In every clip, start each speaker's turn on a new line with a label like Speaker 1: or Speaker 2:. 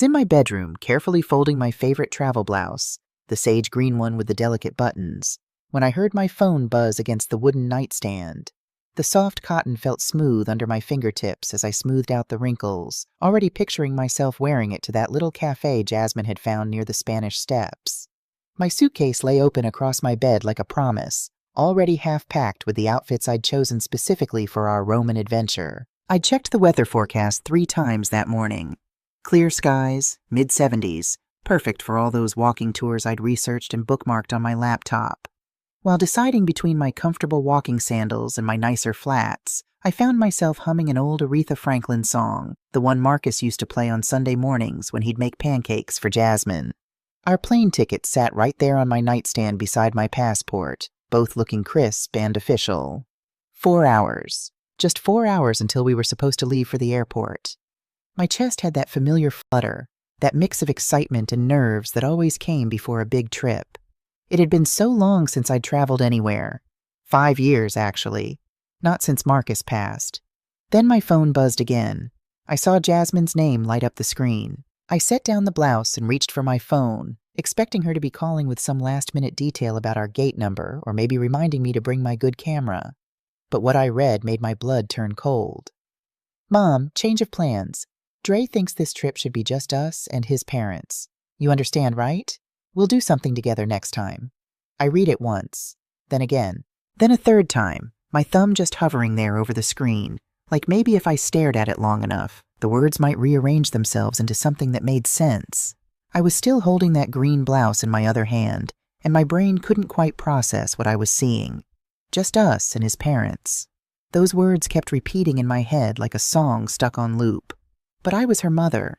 Speaker 1: In my bedroom, carefully folding my favorite travel blouse, the sage green one with the delicate buttons, when I heard my phone buzz against the wooden nightstand. The soft cotton felt smooth under my fingertips as I smoothed out the wrinkles, already picturing myself wearing it to that little cafe Jasmine had found near the Spanish Steps. My suitcase lay open across my bed like a promise, already half-packed with the outfits I'd chosen specifically for our Roman adventure. I'd checked the weather forecast 3 times that morning. Clear skies, mid-70s, perfect for all those walking tours I'd researched and bookmarked on my laptop. While deciding between my comfortable walking sandals and my nicer flats, I found myself humming an old Aretha Franklin song, the one Marcus used to play on Sunday mornings when he'd make pancakes for Jasmine. Our plane tickets sat right there on my nightstand beside my passport, both looking crisp and official. 4 hours. Just 4 hours until we were supposed to leave for the airport. My chest had that familiar flutter, that mix of excitement and nerves that always came before a big trip. It had been so long since I'd traveled anywhere. 5 years, actually. Not since Marcus passed. Then my phone buzzed again. I saw Jasmine's name light up the screen. I set down the blouse and reached for my phone, expecting her to be calling with some last-minute detail about our gate number or maybe reminding me to bring my good camera. But what I read made my blood turn cold. Mom, change of plans. Dre thinks this trip should be just us and his parents. You understand, right? We'll do something together next time. I read it once, then again, then a third time, my thumb just hovering there over the screen, like maybe if I stared at it long enough, the words might rearrange themselves into something that made sense. I was still holding that green blouse in my other hand, and my brain couldn't quite process what I was seeing. Just us and his parents. Those words kept repeating in my head like a song stuck on loop. But I was her mother.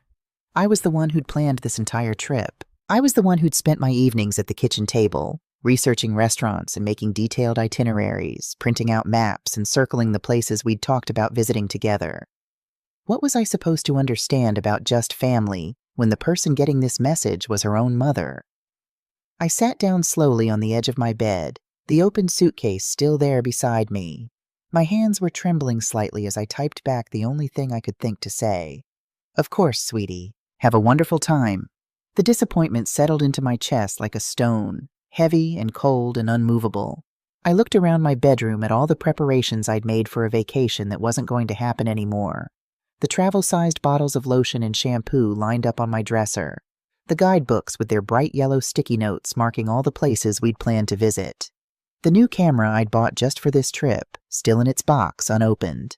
Speaker 1: I was the one who'd planned this entire trip. I was the one who'd spent my evenings at the kitchen table, researching restaurants and making detailed itineraries, printing out maps and circling the places we'd talked about visiting together. What was I supposed to understand about just family when the person getting this message was her own mother? I sat down slowly on the edge of my bed, the open suitcase still there beside me. My hands were trembling slightly as I typed back the only thing I could think to say. Of course, sweetie. Have a wonderful time. The disappointment settled into my chest like a stone, heavy and cold and unmovable. I looked around my bedroom at all the preparations I'd made for a vacation that wasn't going to happen anymore. The travel-sized bottles of lotion and shampoo lined up on my dresser. The guidebooks with their bright yellow sticky notes marking all the places we'd planned to visit. The new camera I'd bought just for this trip, still in its box, unopened.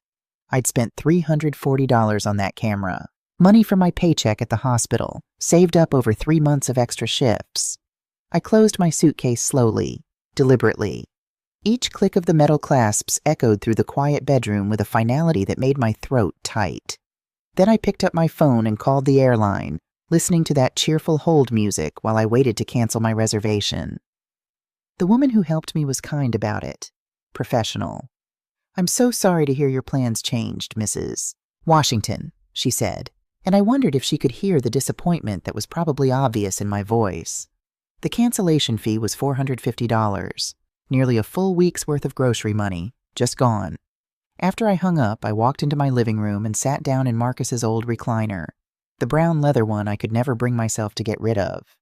Speaker 1: I'd spent $340 on that camera. Money from my paycheck at the hospital, saved up over 3 months of extra shifts. I closed my suitcase slowly, deliberately. Each click of the metal clasps echoed through the quiet bedroom with a finality that made my throat tight. Then I picked up my phone and called the airline, listening to that cheerful hold music while I waited to cancel my reservation. The woman who helped me was kind about it. Professional. "I'm so sorry to hear your plans changed, Mrs. Washington," she said, and I wondered if she could hear the disappointment that was probably obvious in my voice. The cancellation fee was $450. Nearly a full week's worth of grocery money, just gone. After I hung up, I walked into my living room and sat down in Marcus's old recliner, the brown leather one I could never bring myself to get rid of.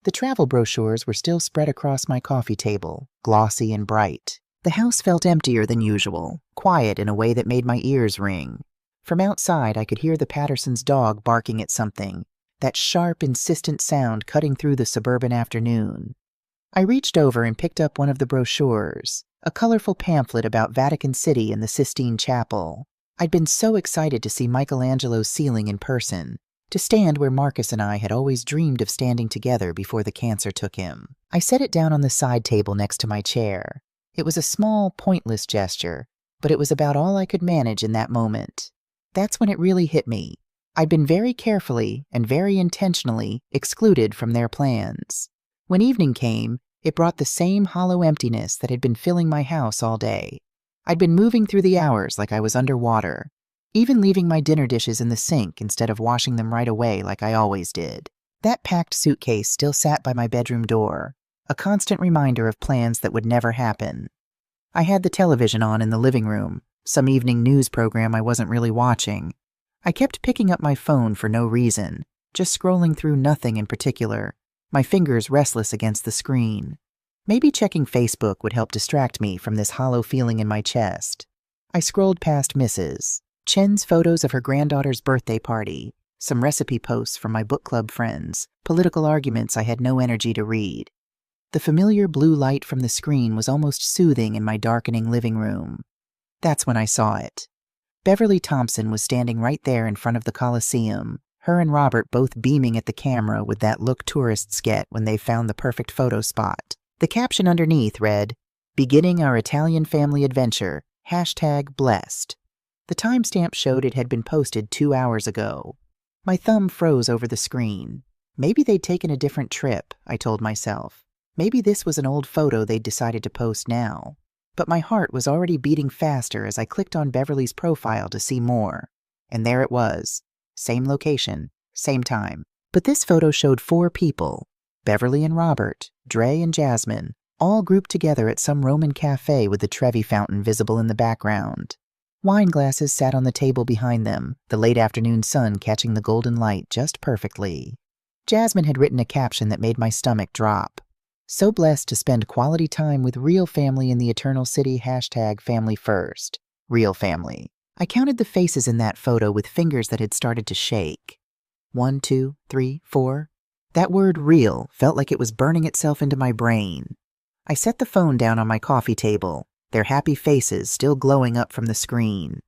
Speaker 1: The travel brochures were still spread across my coffee table, glossy and bright. The house felt emptier than usual, quiet in a way that made my ears ring. From outside, I could hear the Pattersons' dog barking at something, that sharp, insistent sound cutting through the suburban afternoon. I reached over and picked up one of the brochures, a colorful pamphlet about Vatican City and the Sistine Chapel. I'd been so excited to see Michelangelo's ceiling in person, to stand where Marcus and I had always dreamed of standing together before the cancer took him. I set it down on the side table next to my chair. It was a small, pointless gesture, but it was about all I could manage in that moment. That's when it really hit me. I'd been very carefully and very intentionally excluded from their plans. When evening came, it brought the same hollow emptiness that had been filling my house all day. I'd been moving through the hours like I was underwater, even leaving my dinner dishes in the sink instead of washing them right away like I always did. That packed suitcase still sat by my bedroom door, a constant reminder of plans that would never happen. I had the television on in the living room, some evening news program I wasn't really watching. I kept picking up my phone for no reason, just scrolling through nothing in particular, my fingers restless against the screen. Maybe checking Facebook would help distract me from this hollow feeling in my chest. I scrolled past Mrs. Chen's photos of her granddaughter's birthday party, some recipe posts from my book club friends, political arguments I had no energy to read. The familiar blue light from the screen was almost soothing in my darkening living room. That's when I saw it. Beverly Thompson was standing right there in front of the Coliseum, her and Robert both beaming at the camera with that look tourists get when they've found the perfect photo spot. The caption underneath read, "Beginning our Italian family adventure, #blessed." The timestamp showed it had been posted 2 hours ago. My thumb froze over the screen. Maybe they'd taken a different trip, I told myself. Maybe this was an old photo they'd decided to post now. But my heart was already beating faster as I clicked on Beverly's profile to see more. And there it was. Same location, same time. But this photo showed 4 people, Beverly and Robert, D.r.a.m.a and Jasmine, all grouped together at some Roman cafe with the Trevi fountain visible in the background. Wine glasses sat on the table behind them, the late afternoon sun catching the golden light just perfectly. Jasmine had written a caption that made my stomach drop. So blessed to spend quality time with real family in the Eternal City, #family first. Real family. I counted the faces in that photo with fingers that had started to shake. 1, 2, 3, 4. That word real felt like it was burning itself into my brain. I set the phone down on my coffee table, their happy faces still glowing up from the screen.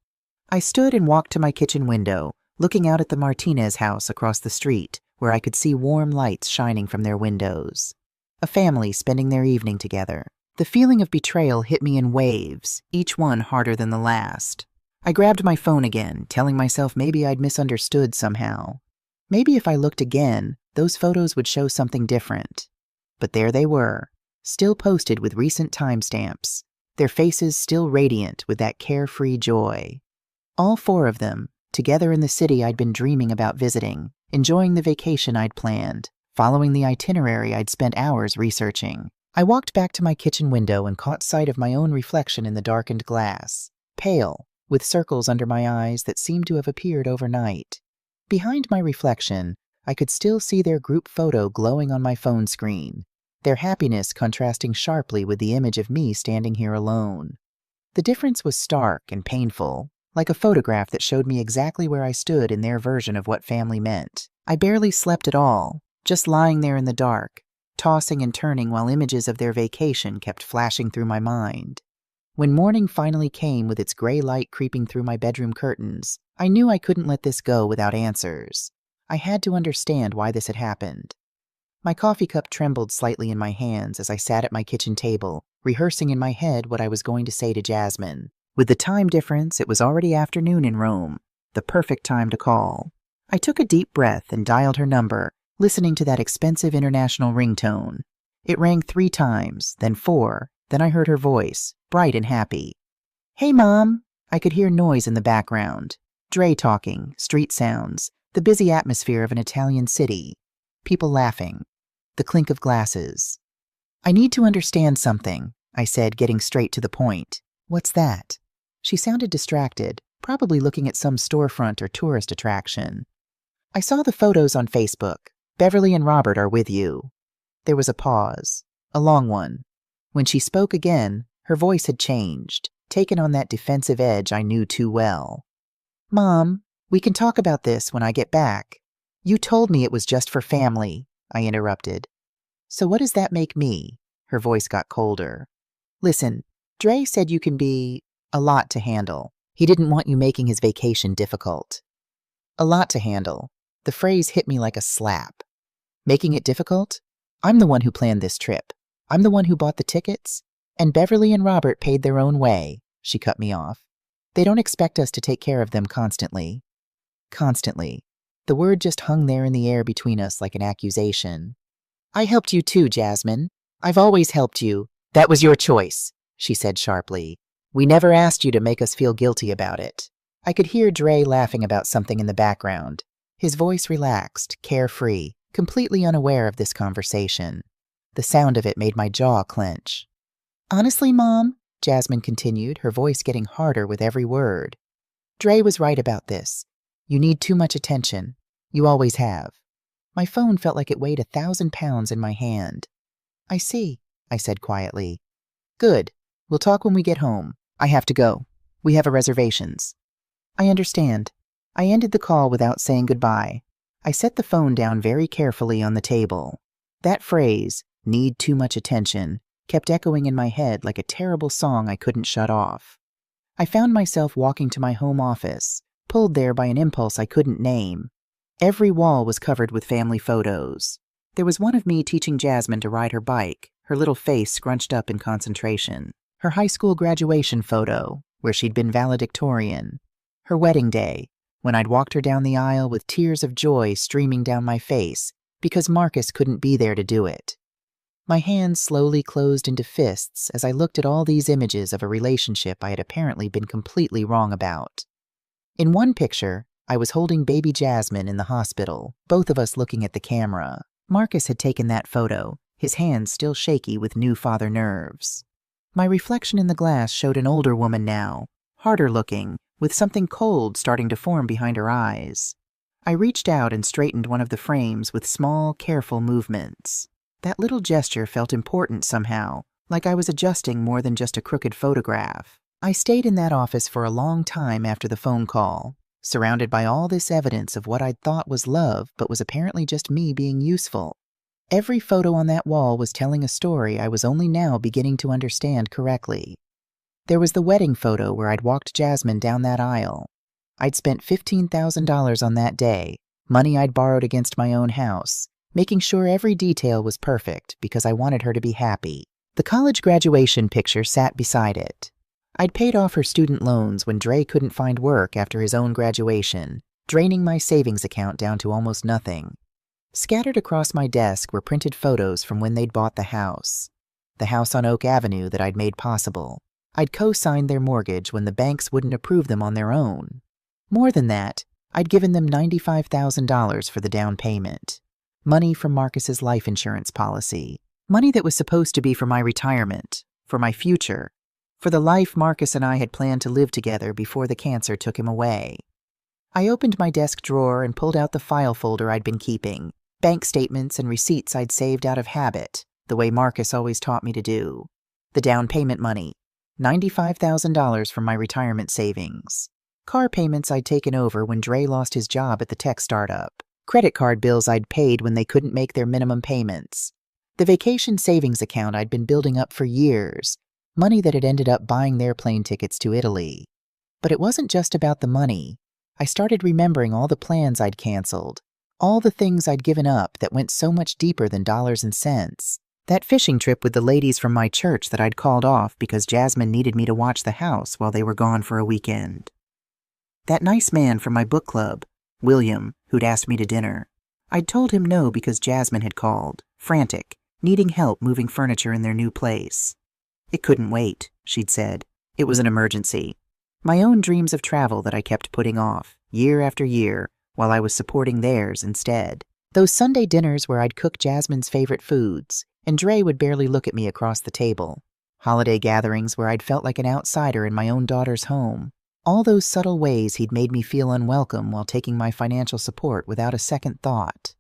Speaker 1: I stood and walked to my kitchen window, looking out at the Martinez house across the street, where I could see warm lights shining from their windows. A family spending their evening together. The feeling of betrayal hit me in waves, each one harder than the last. I grabbed my phone again, telling myself maybe I'd misunderstood somehow. Maybe if I looked again, those photos would show something different. But there they were, still posted with recent timestamps, their faces still radiant with that carefree joy. All 4 of them, together in the city I'd been dreaming about visiting, enjoying the vacation I'd planned, following the itinerary I'd spent hours researching. I walked back to my kitchen window and caught sight of my own reflection in the darkened glass, pale, with circles under my eyes that seemed to have appeared overnight. Behind my reflection, I could still see their group photo glowing on my phone screen, their happiness contrasting sharply with the image of me standing here alone. The difference was stark and painful, like a photograph that showed me exactly where I stood in their version of what family meant. I barely slept at all, just lying there in the dark, tossing and turning while images of their vacation kept flashing through my mind. When morning finally came with its gray light creeping through my bedroom curtains, I knew I couldn't let this go without answers. I had to understand why this had happened. My coffee cup trembled slightly in my hands as I sat at my kitchen table, rehearsing in my head what I was going to say to Jasmine. With the time difference, it was already afternoon in Rome, the perfect time to call. I took a deep breath and dialed her number, listening to that expensive international ringtone. It rang 3 times, then 4, then I heard her voice, bright and happy. "Hey, Mom!" I could hear noise in the background. D.r.a.m.a talking, street sounds, the busy atmosphere of an Italian city. People laughing. The clink of glasses. "I need to understand something," I said, getting straight to the point. "What's that?" She sounded distracted, probably looking at some storefront or tourist attraction. "I saw the photos on Facebook. Beverly and Robert are with you." There was a pause, a long one. When she spoke again, her voice had changed, taken on that defensive edge I knew too well. "Mom, we can talk about this when I get back." "You told me it was just for family," I interrupted. "So what does that make me?" Her voice got colder. "Listen, D.r.a.m.a said you can be a lot to handle. He didn't want you making his vacation difficult." A lot to handle. The phrase hit me like a slap. Making it difficult? I'm the one who planned this trip. I'm the one who bought the tickets. And Beverly and Robert paid their own way, she cut me off. They don't expect us to take care of them constantly. Constantly. The word just hung there in the air between us like an accusation. "I helped you too, Jasmine. I've always helped you." "That was your choice," she said sharply. "We never asked you to make us feel guilty about it." I could hear D.r.a.m.a laughing about something in the background. His voice relaxed, carefree, completely unaware of this conversation. The sound of it made my jaw clench. "Honestly, Mom," Jasmine continued, her voice getting harder with every word, "D.r.a.m.a was right about this. You need too much attention. You always have. My phone felt like it weighed 1,000 pounds in my hand. "I see," I said quietly. "Good. We'll talk when we get home. I have to go. We have reservations." "I understand." I ended the call without saying goodbye. I set the phone down very carefully on the table. That phrase, "need too much attention," kept echoing in my head like a terrible song I couldn't shut off. I found myself walking to my home office, pulled there by an impulse I couldn't name. Every wall was covered with family photos. There was one of me teaching Jasmine to ride her bike, her little face scrunched up in concentration. Her high school graduation photo, where she'd been valedictorian. Her wedding day, when I'd walked her down the aisle with tears of joy streaming down my face because Marcus couldn't be there to do it. My hands slowly closed into fists as I looked at all these images of a relationship I had apparently been completely wrong about. In one picture, I was holding baby Jasmine in the hospital, both of us looking at the camera. Marcus had taken that photo, his hands still shaky with new father nerves. My reflection in the glass showed an older woman now, harder looking, with something cold starting to form behind her eyes. I reached out and straightened one of the frames with small, careful movements. That little gesture felt important somehow, like I was adjusting more than just a crooked photograph. I stayed in that office for a long time after the phone call, surrounded by all this evidence of what I'd thought was love but was apparently just me being useful. Every photo on that wall was telling a story I was only now beginning to understand correctly. There was the wedding photo where I'd walked Jasmine down that aisle. I'd spent $15,000 on that day, money I'd borrowed against my own house, making sure every detail was perfect because I wanted her to be happy. The college graduation picture sat beside it. I'd paid off her student loans when D.r.a.m.a couldn't find work after his own graduation, draining my savings account down to almost nothing. Scattered across my desk were printed photos from when they'd bought the house on Oak Avenue that I'd made possible. I'd co-signed their mortgage when the banks wouldn't approve them on their own. More than that, I'd given them $95,000 for the down payment. Money from Marcus's life insurance policy. Money that was supposed to be for my retirement, for my future, for the life Marcus and I had planned to live together before the cancer took him away. I opened my desk drawer and pulled out the file folder I'd been keeping, bank statements and receipts I'd saved out of habit, the way Marcus always taught me to do. The down payment money, $95,000 from my retirement savings. Car payments I'd taken over when D.r.a.m.a lost his job at the tech startup. Credit card bills I'd paid when they couldn't make their minimum payments. The vacation savings account I'd been building up for years, money that had ended up buying their plane tickets to Italy. But it wasn't just about the money. I started remembering all the plans I'd canceled, all the things I'd given up that went so much deeper than dollars and cents. That fishing trip with the ladies from my church that I'd called off because Jasmine needed me to watch the house while they were gone for a weekend. That nice man from my book club, William, who'd asked me to dinner. I'd told him no because Jasmine had called, frantic, needing help moving furniture in their new place. It couldn't wait, she'd said. It was an emergency. My own dreams of travel that I kept putting off, year after year, while I was supporting theirs instead. Those Sunday dinners where I'd cook Jasmine's favorite foods, and D.r.a.m.a would barely look at me across the table. Holiday gatherings where I'd felt like an outsider in my own daughter's home. All those subtle ways he'd made me feel unwelcome while taking my financial support without a second thought.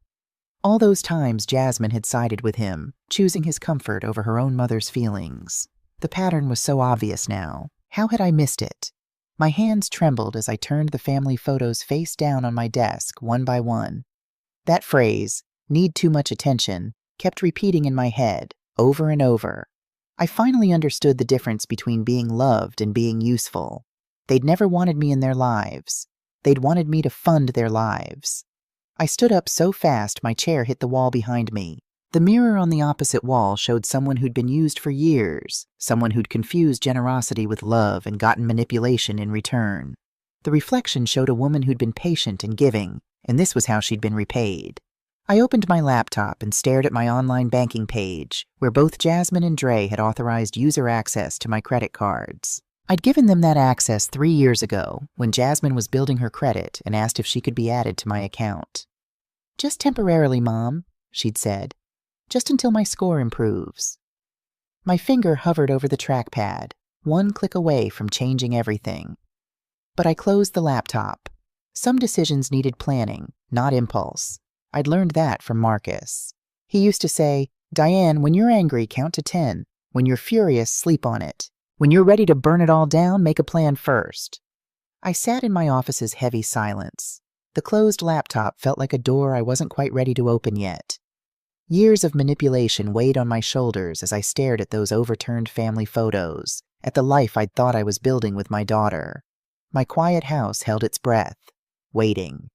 Speaker 1: All those times Jasmine had sided with him, choosing his comfort over her own mother's feelings. The pattern was so obvious now. How had I missed it? My hands trembled as I turned the family photos face down on my desk, one by one. That phrase, "need too much attention," kept repeating in my head, over and over. I finally understood the difference between being loved and being useful. They'd never wanted me in their lives. They'd wanted me to fund their lives. I stood up so fast my chair hit the wall behind me. The mirror on the opposite wall showed someone who'd been used for years, someone who'd confused generosity with love and gotten manipulation in return. The reflection showed a woman who'd been patient and giving, and this was how she'd been repaid. I opened my laptop and stared at my online banking page, where both Jasmine and D.r.a.m.a had authorized user access to my credit cards. I'd given them that access 3 years ago, when Jasmine was building her credit and asked if she could be added to my account. "Just temporarily, Mom," she'd said. "Just until my score improves." My finger hovered over the trackpad, one click away from changing everything. But I closed the laptop. Some decisions needed planning, not impulse. I'd learned that from Marcus. He used to say, "Diane, when you're angry, count to 10. When you're furious, sleep on it. When you're ready to burn it all down, make a plan first." I sat in my office's heavy silence. The closed laptop felt like a door I wasn't quite ready to open yet. Years of manipulation weighed on my shoulders as I stared at those overturned family photos, at the life I'd thought I was building with my daughter. My quiet house held its breath, waiting.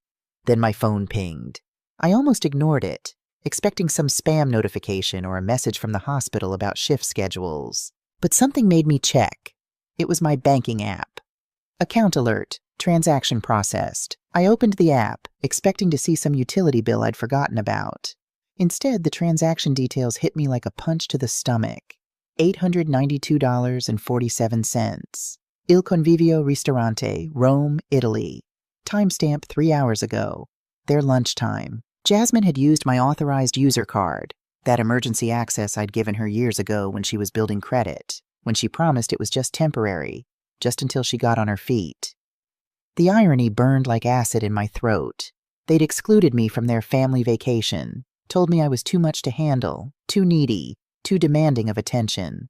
Speaker 1: Then my phone pinged. I almost ignored it, expecting some spam notification or a message from the hospital about shift schedules. But something made me check. It was my banking app. Account alert, transaction processed. I opened the app, expecting to see some utility bill I'd forgotten about. Instead, the transaction details hit me like a punch to the stomach. $892.47. Il Convivio Ristorante, Rome, Italy. Timestamp 3 hours ago. Their lunchtime. Jasmine had used my authorized user card, that emergency access I'd given her years ago when she was building credit, when she promised it was just temporary, just until she got on her feet. The irony burned like acid in my throat. They'd excluded me from their family vacation, told me I was too much to handle, too needy, too demanding of attention.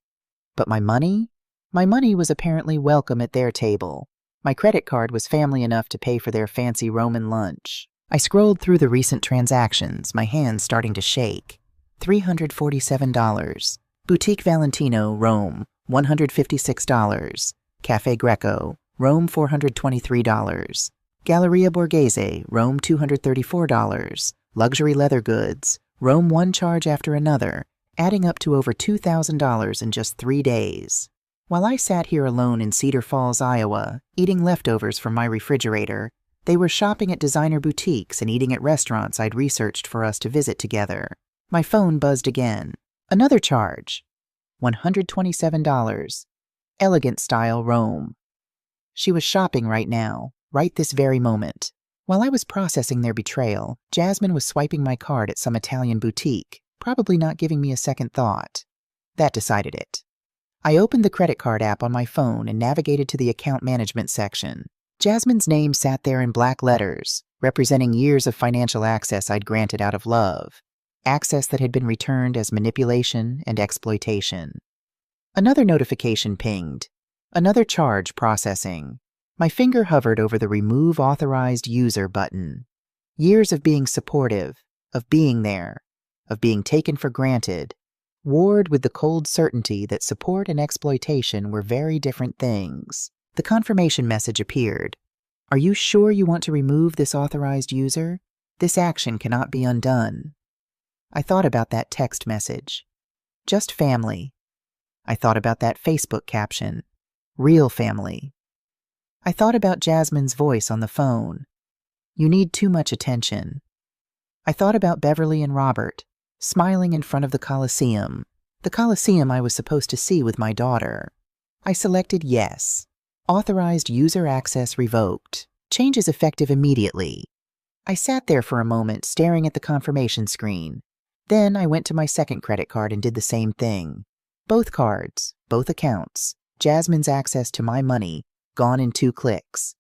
Speaker 1: But my money? My money was apparently welcome at their table. My credit card was family enough to pay for their fancy Roman lunch. I scrolled through the recent transactions, my hands starting to shake. $347. Boutique Valentino, Rome, $156. Cafe Greco, Rome, $423. Galleria Borghese, Rome, $234. Luxury leather goods, Rome, one charge after another, adding up to over $2,000 in just 3 days. While I sat here alone in Cedar Falls, Iowa, eating leftovers from my refrigerator, they were shopping at designer boutiques and eating at restaurants I'd researched for us to visit together. My phone buzzed again. Another charge. $127. Elegant style Rome. She was shopping right now, right this very moment. While I was processing their betrayal, Jasmine was swiping my card at some Italian boutique, probably not giving me a second thought. That decided it. I opened the credit card app on my phone and navigated to the account management section. Jasmine's name sat there in black letters, representing years of financial access I'd granted out of love, access that had been returned as manipulation and exploitation. Another notification pinged. Another charge processing. My finger hovered over the Remove Authorized User button. Years of being supportive, of being there, of being taken for granted, warred with the cold certainty that support and exploitation were very different things. The confirmation message appeared. Are you sure you want to remove this authorized user? This action cannot be undone. I thought about that text message. Just family. I thought about that Facebook caption. Real family. I thought about Jasmine's voice on the phone. You need too much attention. I thought about Beverly and Robert, smiling in front of the Coliseum I was supposed to see with my daughter. I selected yes. Authorized user access revoked. Changes effective immediately. I sat there for a moment staring at the confirmation screen. Then I went to my second credit card and did the same thing. Both cards, both accounts, Jasmine's access to my money, gone in 2 clicks.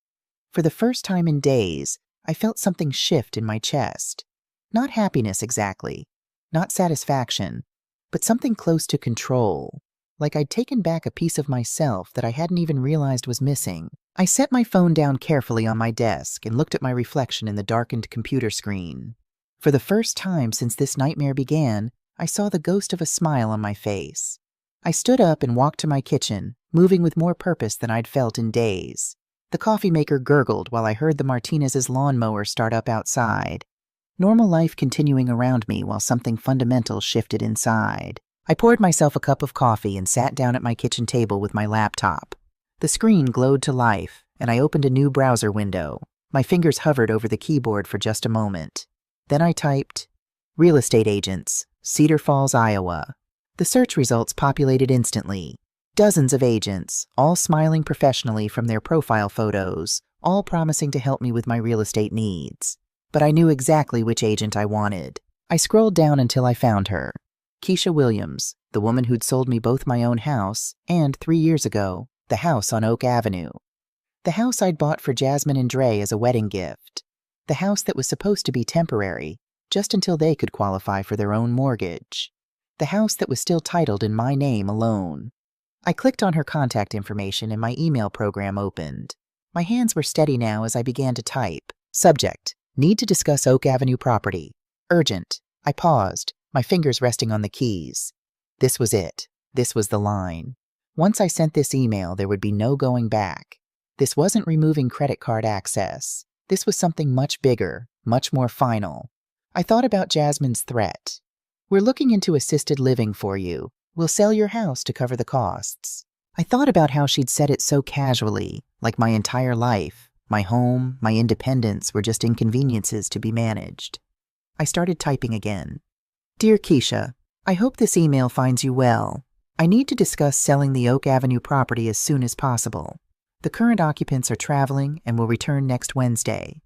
Speaker 1: For the first time in days, I felt something shift in my chest. Not happiness exactly, not satisfaction, but something close to control, like I'd taken back a piece of myself that I hadn't even realized was missing. I set my phone down carefully on my desk and looked at my reflection in the darkened computer screen. For the first time since this nightmare began, I saw the ghost of a smile on my face. I stood up and walked to my kitchen, moving with more purpose than I'd felt in days. The coffee maker gurgled while I heard the Martinez's lawnmower start up outside. Normal life continuing around me while something fundamental shifted inside. I poured myself a cup of coffee and sat down at my kitchen table with my laptop. The screen glowed to life, and I opened a new browser window. My fingers hovered over the keyboard for just a moment. Then I typed, Real estate agents, Cedar Falls, Iowa. The search results populated instantly. Dozens of agents, all smiling professionally from their profile photos, all promising to help me with my real estate needs. But I knew exactly which agent I wanted. I scrolled down until I found her. Keisha Williams, the woman who'd sold me both my own house and, 3 years ago, the house on Oak Avenue. The house I'd bought for Jasmine and D.r.a.m.a as a wedding gift. The house that was supposed to be temporary, just until they could qualify for their own mortgage. The house that was still titled in my name alone. I clicked on her contact information and my email program opened. My hands were steady now as I began to type. Subject: need to discuss Oak Avenue property. Urgent. I paused, my fingers resting on the keys. This was it. This was the line. Once I sent this email, there would be no going back. This wasn't removing credit card access. This was something much bigger, much more final. I thought about Jasmine's threat. We're looking into assisted living for you. We'll sell your house to cover the costs. I thought about how she'd said it so casually, like my entire life, my home, my independence were just inconveniences to be managed. I started typing again. Dear Keisha, I hope this email finds you well. I need to discuss selling the Oak Avenue property as soon as possible. The current occupants are traveling and will return next Wednesday.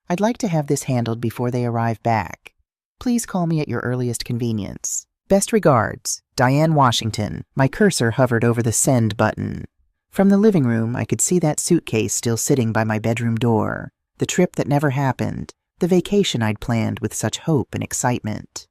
Speaker 1: I'd like to have this handled before they arrive back. Please call me at your earliest convenience. Best regards, Diane Washington. My cursor hovered over the send button. From the living room, I could see that suitcase still sitting by my bedroom door. The trip that never happened. The vacation I'd planned with such hope and excitement.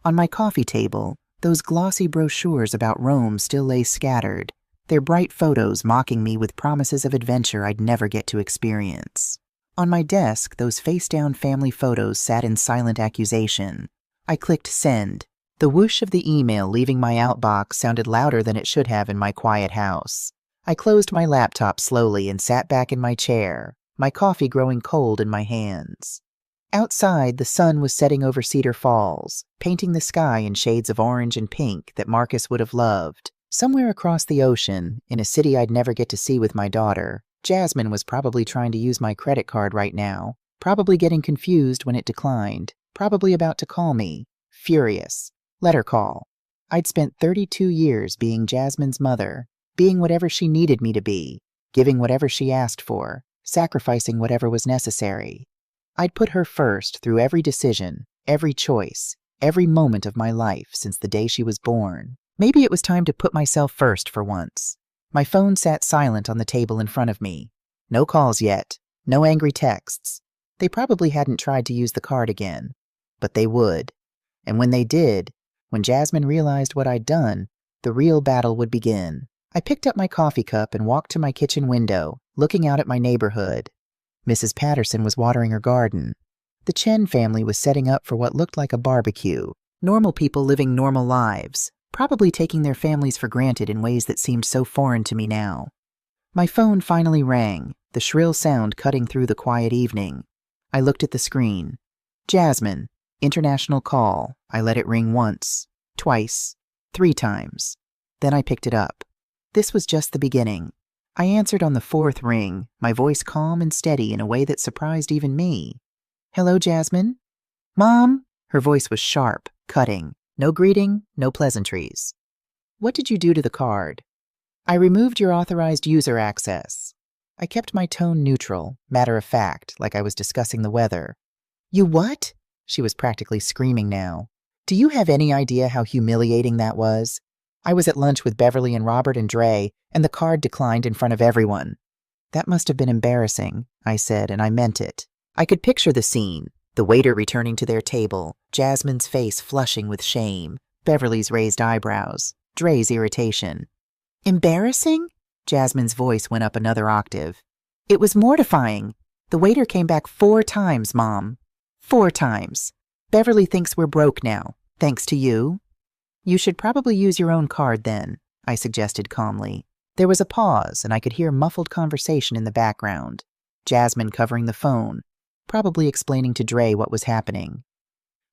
Speaker 1: On my coffee table, those glossy brochures about Rome still lay scattered, their bright photos mocking me with promises of adventure I'd never get to experience. On my desk, those face-down family photos sat in silent accusation. I clicked send. The whoosh of the email leaving my outbox sounded louder than it should have in my quiet house. I closed my laptop slowly and sat back in my chair, my coffee growing cold in my hands. Outside, the sun was setting over Cedar Falls, painting the sky in shades of orange and pink that Marcus would have loved. Somewhere across the ocean, in a city I'd never get to see with my daughter, Jasmine was probably trying to use my credit card right now, probably getting confused when it declined, probably about to call me, furious. Let her call. I'd spent 32 years being Jasmine's mother, being whatever she needed me to be, giving whatever she asked for, sacrificing whatever was necessary. I'd put her first through every decision, every choice, every moment of my life since the day she was born. Maybe it was time to put myself first for once. My phone sat silent on the table in front of me. No calls yet, no angry texts. They probably hadn't tried to use the card again. But they would. And when they did, when Jasmine realized what I'd done, the real battle would begin. I picked up my coffee cup and walked to my kitchen window, looking out at my neighborhood. Mrs. Patterson was watering her garden. The Chen family was setting up for what looked like a barbecue. Normal people living normal lives, probably taking their families for granted in ways that seemed so foreign to me now. My phone finally rang, the shrill sound cutting through the quiet evening. I looked at the screen. Jasmine, international call. I let it ring once, twice, 3 times. Then I picked it up. This was just the beginning. I answered on the 4th ring, my voice calm and steady in a way that surprised even me. Hello, Jasmine? Mom? Her voice was sharp, cutting. No greeting, no pleasantries. What did you do to the card? I removed your authorized user access. I kept my tone neutral, matter of fact, like I was discussing the weather. You what? She was practically screaming now. Do you have any idea how humiliating that was? I was at lunch with Beverly and Robert and D.r.a.m.a, and the card declined in front of everyone. That must have been embarrassing, I said, and I meant it. I could picture the scene, the waiter returning to their table, Jasmine's face flushing with shame, Beverly's raised eyebrows, D.r.a.'s irritation. Embarrassing? Jasmine's voice went up another octave. It was mortifying. The waiter came back 4 times, Mom. 4 times. Beverly thinks we're broke now, thanks to you. You should probably use your own card then, I suggested calmly. There was a pause, and I could hear muffled conversation in the background. Jasmine covering the phone, probably explaining to D.r.a.m.a what was happening.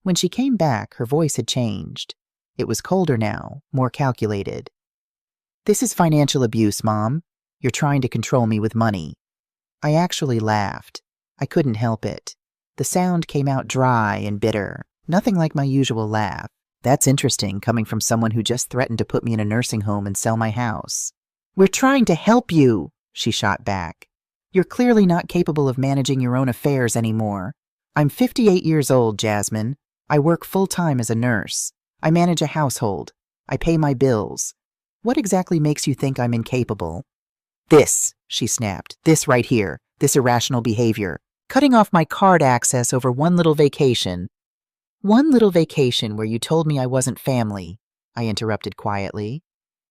Speaker 1: When she came back, her voice had changed. It was colder now, more calculated. This is financial abuse, Mom. You're trying to control me with money. I actually laughed. I couldn't help it. The sound came out dry and bitter, nothing like my usual laugh. That's interesting, coming from someone who just threatened to put me in a nursing home and sell my house. We're trying to help you, she shot back. You're clearly not capable of managing your own affairs anymore. I'm 58 years old, Jasmine. I work full-time as a nurse. I manage a household. I pay my bills. What exactly makes you think I'm incapable? This, she snapped. This right here. This irrational behavior. Cutting off my card access over one little vacation. One little vacation where you told me I wasn't family, I interrupted quietly.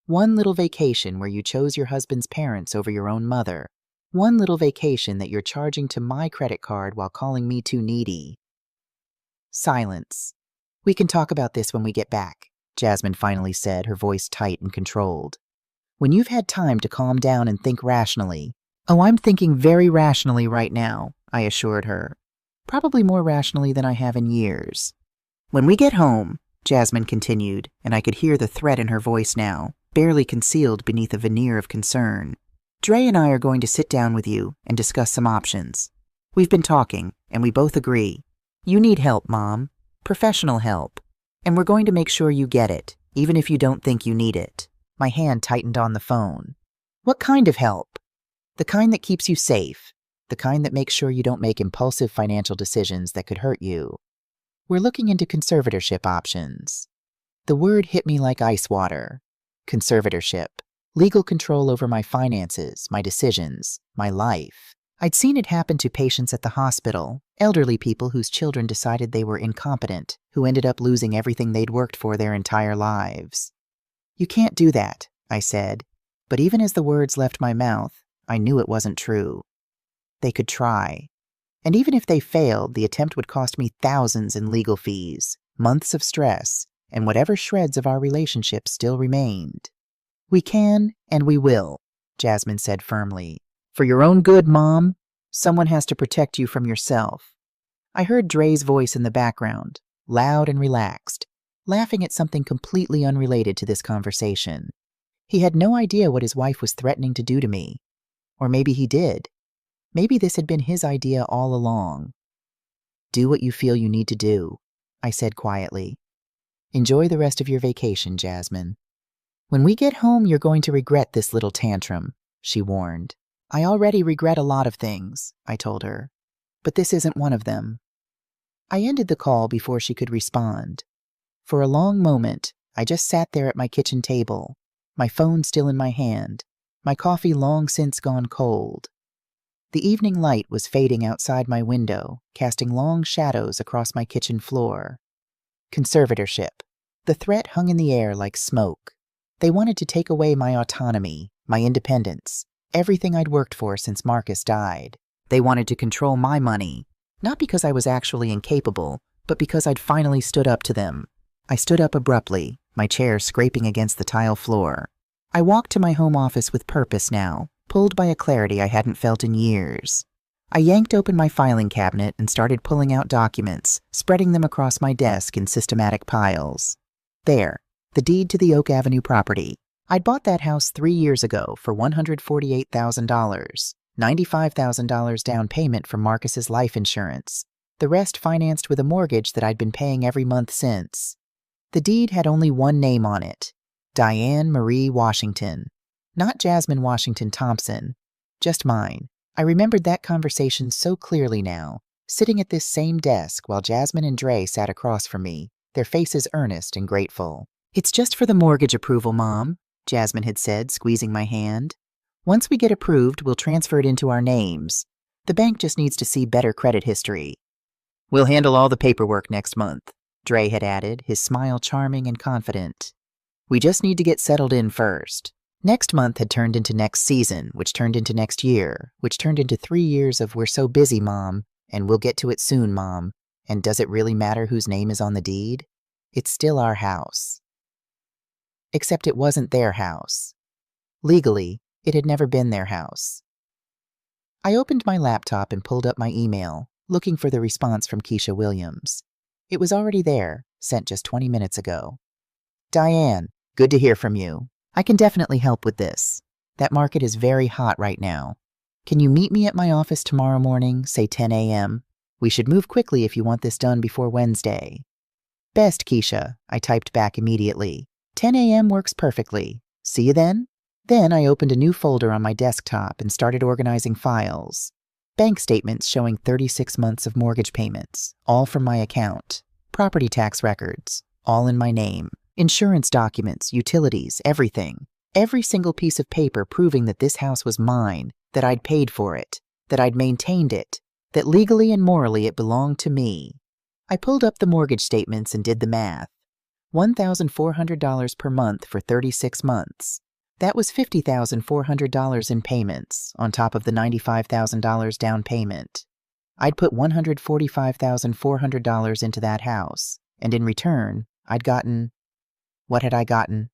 Speaker 1: One little vacation where you chose your husband's parents over your own mother. One little vacation that you're charging to my credit card while calling me too needy. Silence. We can talk about this when we get back, Jasmine finally said, her voice tight and controlled. When you've had time to calm down and think rationally. Oh, I'm thinking very rationally right now, I assured her. Probably more rationally than I have in years. When we get home, Jasmine continued, and I could hear the threat in her voice now, barely concealed beneath a veneer of concern. Dre and I are going to sit down with you and discuss some options. We've been talking, and we both agree. You need help, Mom. Professional help. And we're going to make sure you get it, even if you don't think you need it. My hand tightened on the phone. What kind of help? The kind that keeps you safe. The kind that makes sure you don't make impulsive financial decisions that could hurt you. We're looking into conservatorship options. The word hit me like ice water. Conservatorship. Legal control over my finances, my decisions, my life. I'd seen it happen to patients at the hospital, elderly people whose children decided they were incompetent, who ended up losing everything they'd worked for their entire lives. You can't do that, I said, but even as the words left my mouth, I knew it wasn't true. They could try. And even if they failed, the attempt would cost me thousands in legal fees, months of stress, and whatever shreds of our relationship still remained. We can, and we will, Jasmine said firmly. For your own good, Mom, someone has to protect you from yourself. I heard Dre's voice in the background, loud and relaxed, laughing at something completely unrelated to this conversation. He had no idea what his wife was threatening to do to me. Or maybe he did. Maybe this had been his idea all along. Do what you feel you need to do, I said quietly. Enjoy the rest of your vacation, Jasmine. When we get home, you're going to regret this little tantrum, she warned. I already regret a lot of things, I told her, but this isn't one of them. I ended the call before she could respond. For a long moment, I just sat there at my kitchen table, my phone still in my hand, my coffee long since gone cold. The evening light was fading outside my window, casting long shadows across my kitchen floor. Conservatorship. The threat hung in the air like smoke. They wanted to take away my autonomy, my independence, everything I'd worked for since Marcus died. They wanted to control my money, not because I was actually incapable, but because I'd finally stood up to them. I stood up abruptly, my chair scraping against the tile floor. I walked to my home office with purpose now, pulled by a clarity I hadn't felt in years. I yanked open my filing cabinet and started pulling out documents, spreading them across my desk in systematic piles. There, the deed to the Oak Avenue property. I'd bought that house 3 years ago for $148,000, $95,000 down payment from Marcus's life insurance, the rest financed with a mortgage that I'd been paying every month since. The deed had only one name on it, Diane Marie Washington. Not Jasmine Washington Thompson, just mine. I remembered that conversation so clearly now, sitting at this same desk while Jasmine and Dre sat across from me, their faces earnest and grateful. It's just for the mortgage approval, Mom, Jasmine had said, squeezing my hand. Once we get approved, we'll transfer it into our names. The bank just needs to see better credit history. We'll handle all the paperwork next month, Dre had added, his smile charming and confident. We just need to get settled in first. Next month had turned into next season, which turned into next year, which turned into 3 years of we're so busy, Mom, and we'll get to it soon, Mom. And does it really matter whose name is on the deed? It's still our house. Except it wasn't their house. Legally, it had never been their house. I opened my laptop and pulled up my email, looking for the response from Keisha Williams. It was already there, sent just 20 minutes ago. Diane, good to hear from you. I can definitely help with this. That market is very hot right now. Can you meet me at my office tomorrow morning, say 10 a.m.? We should move quickly if you want this done before Wednesday. Best, Keisha, I typed back immediately. 10 a.m. works perfectly. See you then? Then I opened a new folder on my desktop and started organizing files. Bank statements showing 36 months of mortgage payments, all from my account. Property tax records, all in my name. Insurance documents, utilities, everything. Every single piece of paper proving that this house was mine, that I'd paid for it, that I'd maintained it, that legally and morally it belonged to me. I pulled up the mortgage statements and did the math. $1,400 per month for 36 months. That was $50,400 in payments, on top of the $95,000 down payment. I'd put $145,400 into that house, and in return, I'd gotten... What had I gotten?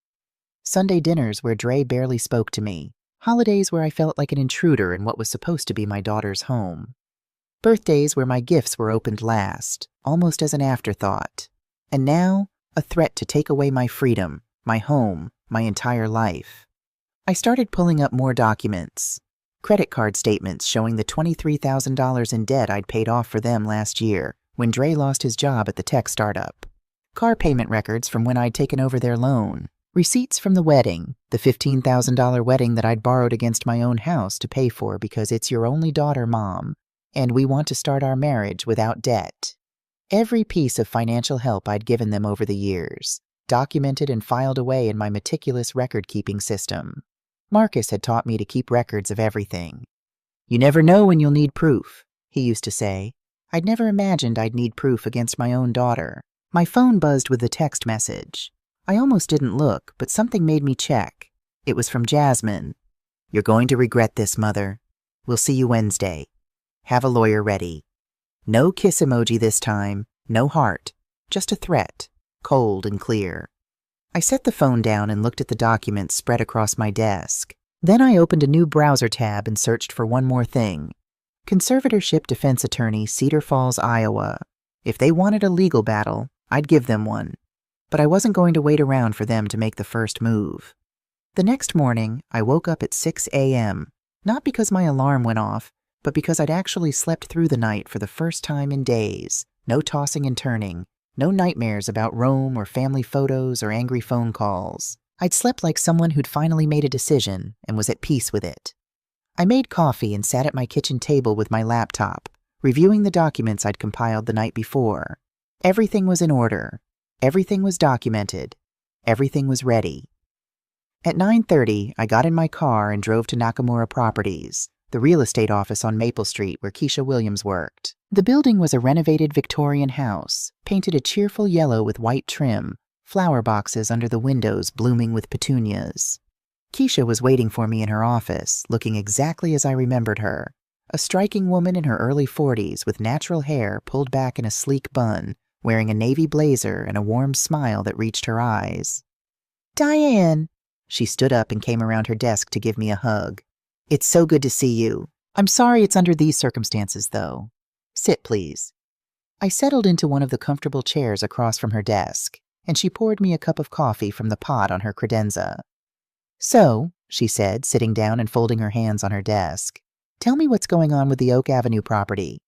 Speaker 1: Sunday dinners where D.r.a.m.a barely spoke to me. Holidays where I felt like an intruder in what was supposed to be my daughter's home. Birthdays where my gifts were opened last, almost as an afterthought. And now, a threat to take away my freedom, my home, my entire life. I started pulling up more documents. Credit card statements showing the $23,000 in debt I'd paid off for them last year when D.r.a.m.a lost his job at the tech startup. Car payment records from when I'd taken over their loan. Receipts from the wedding, the $15,000 wedding that I'd borrowed against my own house to pay for because it's your only daughter, Mom, and we want to start our marriage without debt. Every piece of financial help I'd given them over the years, documented and filed away in my meticulous record-keeping system. Marcus had taught me to keep records of everything. You never know when you'll need proof, he used to say. I'd never imagined I'd need proof against my own daughter. My phone buzzed with the text message. I almost didn't look, but something made me check. It was from Jasmine. You're going to regret this, Mother. We'll see you Wednesday. Have a lawyer ready. No kiss emoji this time, no heart, just a threat, cold and clear. I set the phone down and looked at the documents spread across my desk. Then I opened a new browser tab and searched for one more thing. Conservatorship defense attorney, Cedar Falls, Iowa. If they wanted a legal battle, I'd give them one. But I wasn't going to wait around for them to make the first move. The next morning, I woke up at 6 a.m., not because my alarm went off, but because I'd actually slept through the night for the first time in days. No tossing and turning, no nightmares about Rome or family photos or angry phone calls. I'd slept like someone who'd finally made a decision and was at peace with it. I made coffee and sat at my kitchen table with my laptop, reviewing the documents I'd compiled the night before. Everything was in order. Everything was documented. Everything was ready. At 9:30, I got in my car and drove to Nakamura Properties, the real estate office on Maple Street where Keisha Williams worked. The building was a renovated Victorian house, painted a cheerful yellow with white trim, flower boxes under the windows blooming with petunias. Keisha was waiting for me in her office, looking exactly as I remembered her. A striking woman in her early 40s with natural hair pulled back in a sleek bun, wearing a navy blazer and a warm smile that reached her eyes. "Diane!" She stood up and came around her desk to give me a hug. "It's so good to see you. I'm sorry it's under these circumstances, though. Sit, please." I settled into one of the comfortable chairs across from her desk, and she poured me a cup of coffee from the pot on her credenza. "So," she said, sitting down and folding her hands on her desk, "tell me what's going on with the Oak Avenue property."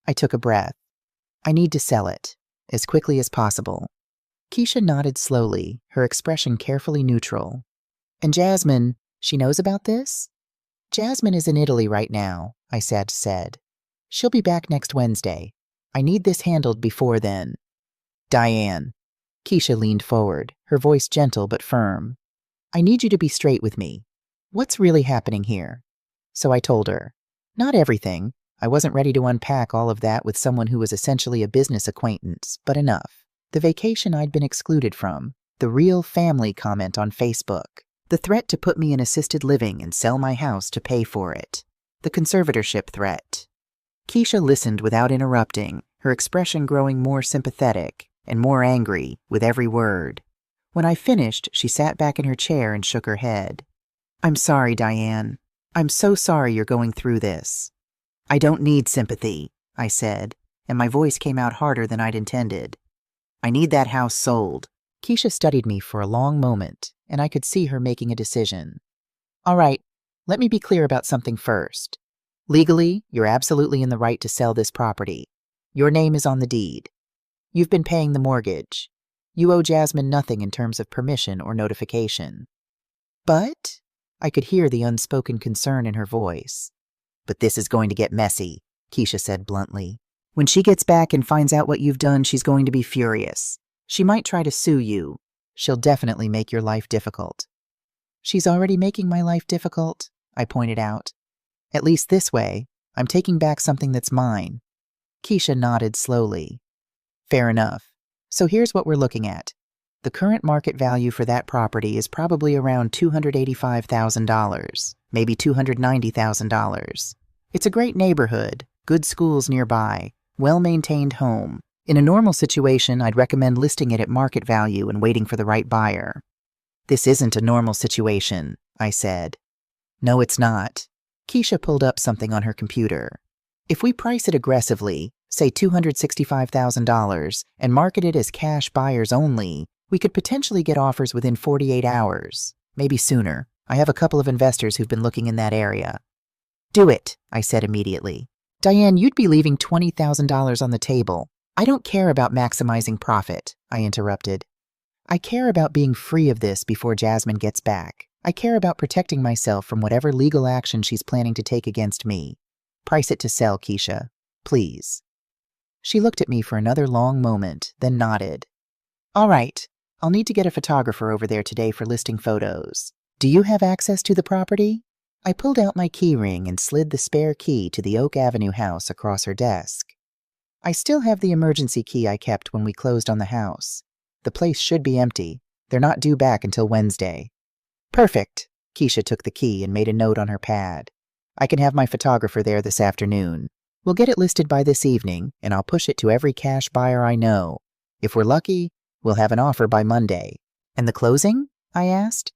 Speaker 1: I took a breath. "I need to sell it. As quickly as possible." Keisha nodded slowly, her expression carefully neutral. "And Jasmine, she knows about this?" "Jasmine is in Italy right now," I said. "She'll be back next Wednesday. I need this handled before then." "Diane." Keisha leaned forward, her voice gentle but firm. "I need you to be straight with me. What's really happening here?" So I told her. Not everything. I wasn't ready to unpack all of that with someone who was essentially a business acquaintance, but enough. The vacation I'd been excluded from, the real family comment on Facebook, the threat to put me in assisted living and sell my house to pay for it, the conservatorship threat. Keisha listened without interrupting, her expression growing more sympathetic and more angry with every word. When I finished, she sat back in her chair and shook her head. "I'm sorry, Diane. I'm so sorry you're going through this." "I don't need sympathy," I said, and my voice came out harder than I'd intended. "I need that house sold." Keisha studied me for a long moment, and I could see her making a decision. "All right, let me be clear about something first. Legally, you're absolutely in the right to sell this property. Your name is on the deed. You've been paying the mortgage. You owe Jasmine nothing in terms of permission or notification." "But?" I could hear the unspoken concern in her voice. "But this is going to get messy," Keisha said bluntly. "When she gets back and finds out what you've done, she's going to be furious. She might try to sue you. She'll definitely make your life difficult." "She's already making my life difficult," I pointed out. "At least this way, I'm taking back something that's mine." Keisha nodded slowly. Fair enough. So here's what we're looking at. The current market value for that property is probably around $285,000, maybe $290,000. It's a great neighborhood, good schools nearby, well-maintained home. In a normal situation, I'd recommend listing it at market value and waiting for the right buyer. This isn't a normal situation, I said. No, it's not. Keisha pulled up something on her computer. If we price it aggressively, say $265,000, and market it as cash buyers only, we could potentially get offers within 48 hours, maybe sooner. I have a couple of investors who've been looking in that area. Do it, I said immediately. Diane, you'd be leaving $20,000 on the table. I don't care about maximizing profit, I interrupted. I care about being free of this before Jasmine gets back. I care about protecting myself from whatever legal action she's planning to take against me. Price it to sell, Keisha. Please. She looked at me for another long moment, then nodded. All right. I'll need to get a photographer over there today for listing photos. Do you have access to the property? I pulled out my key ring and slid the spare key to the Oak Avenue house across her desk. I still have the emergency key I kept when we closed on the house. The place should be empty. They're not due back until Wednesday. Perfect. Keisha took the key and made a note on her pad. I can have my photographer there this afternoon. We'll get it listed by this evening, and I'll push it to every cash buyer I know. If we're lucky, we'll have an offer by Monday. And the closing? I asked.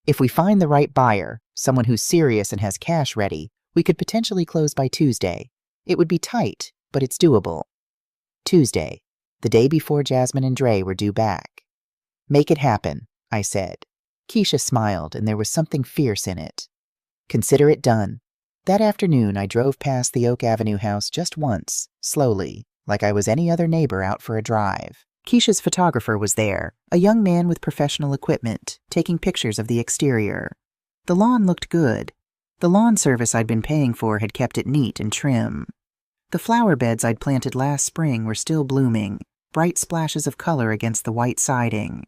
Speaker 1: If we find the right buyer, someone who's serious and has cash ready, we could potentially close by Tuesday. It would be tight, but it's doable. Tuesday, the day before Jasmine and D.r.a.m.a were due back. Make it happen, I said. Keisha smiled, and there was something fierce in it. Consider it done. That afternoon, I drove past the Oak Avenue house just once, slowly, like I was any other neighbor out for a drive. Keisha's photographer was there, a young man with professional equipment, taking pictures of the exterior. The lawn looked good. The lawn service I'd been paying for had kept it neat and trim. The flower beds I'd planted last spring were still blooming, bright splashes of color against the white siding.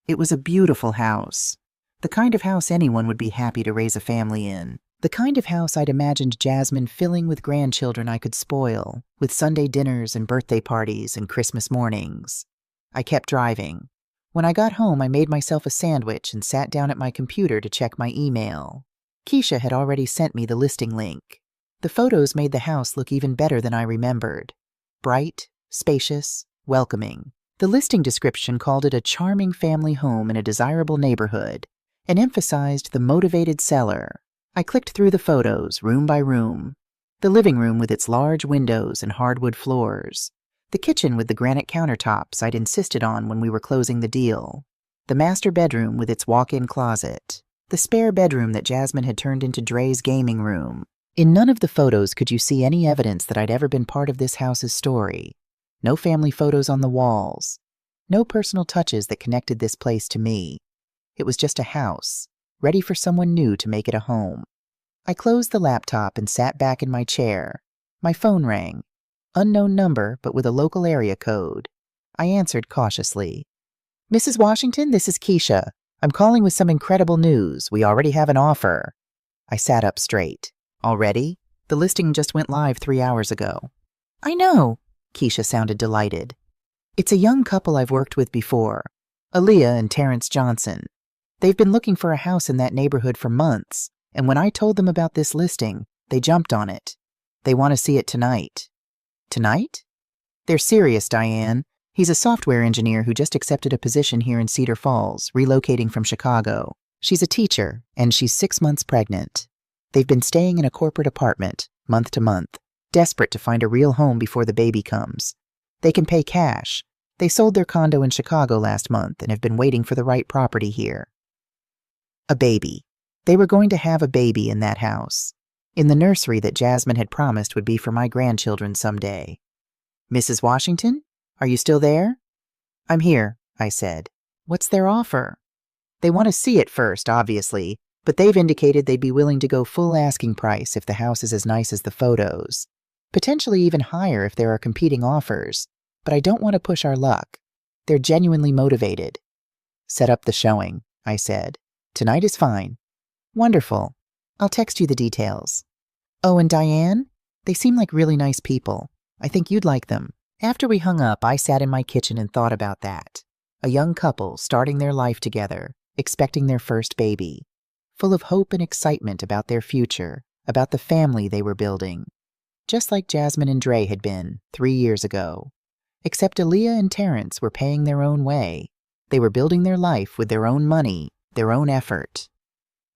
Speaker 1: It was a beautiful house. The kind of house anyone would be happy to raise a family in. The kind of house I'd imagined Jasmine filling with grandchildren I could spoil, with Sunday dinners and birthday parties and Christmas mornings. I kept driving. When I got home, I made myself a sandwich and sat down at my computer to check my email. Keisha had already sent me the listing link. The photos made the house look even better than I remembered. Bright, spacious, welcoming. The listing description called it a charming family home in a desirable neighborhood and emphasized the motivated seller. I clicked through the photos, room by room. The living room with its large windows and hardwood floors. The kitchen with the granite countertops I'd insisted on when we were closing the deal. The master bedroom with its walk-in closet. The spare bedroom that Jasmine had turned into D.r.a.m.a's gaming room. In none of the photos could you see any evidence that I'd ever been part of this house's story. No family photos on the walls. No personal touches that connected this place to me. It was just a house, ready for someone new to make it a home. I closed the laptop and sat back in my chair. My phone rang. Unknown number, but with a local area code. I answered cautiously. Mrs. Washington, this is Keisha. I'm calling with some incredible news. We already have an offer. I sat up straight. Already? The listing just went live 3 hours ago. I know, Keisha sounded delighted. It's a young couple I've worked with before, Aaliyah and Terrence Johnson. They've been looking for a house in that neighborhood for months, and when I told them about this listing, they jumped on it. They want to see it tonight. Tonight? They're serious, Diane. He's a software engineer who just accepted a position here in Cedar Falls, relocating from Chicago. She's a teacher, and she's 6 months pregnant. They've been staying in a corporate apartment, month to month, desperate to find a real home before the baby comes. They can pay cash. They sold their condo in Chicago last month and have been waiting for the right property here. A baby. They were going to have a baby in that house, in the nursery that Jasmine had promised would be for my grandchildren someday. Mrs. Washington, are you still there? I'm here, I said. What's their offer? They want to see it first, obviously, but they've indicated they'd be willing to go full asking price if the house is as nice as the photos. Potentially even higher if there are competing offers, but I don't want to push our luck. They're genuinely motivated. Set up the showing, I said. Tonight is fine. Wonderful. I'll text you the details. Oh, and Diane? They seem like really nice people. I think you'd like them. After we hung up, I sat in my kitchen and thought about that. A young couple starting their life together, expecting their first baby, full of hope and excitement about their future, about the family they were building. Just like Jasmine and Dre had been 3 years ago. Except Aaliyah and Terrence were paying their own way. They were building their life with their own money, their own effort.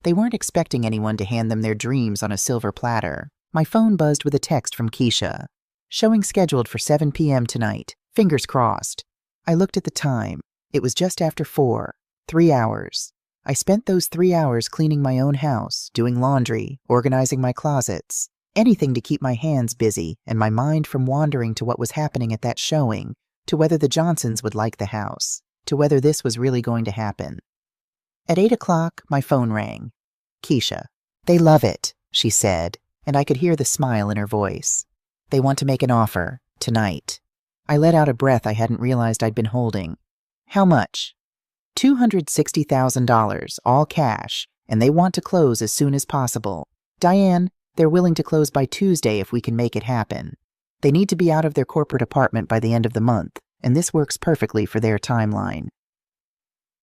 Speaker 1: They weren't expecting anyone to hand them their dreams on a silver platter. My phone buzzed with a text from Keisha. Showing scheduled for 7 p.m. tonight. Fingers crossed. I looked at the time. It was just after 4. 3 hours. I spent those 3 hours cleaning my own house, doing laundry, organizing my closets. Anything to keep my hands busy and my mind from wandering to what was happening at that showing, to whether the Johnsons would like the house, to whether this was really going to happen. At 8 o'clock, my phone rang. Keisha. They love it, she said, and I could hear the smile in her voice. They want to make an offer, tonight. I let out a breath I hadn't realized I'd been holding. How much? $260,000, all cash, and they want to close as soon as possible. Diane, they're willing to close by Tuesday if we can make it happen. They need to be out of their corporate apartment by the end of the month, and this works perfectly for their timeline.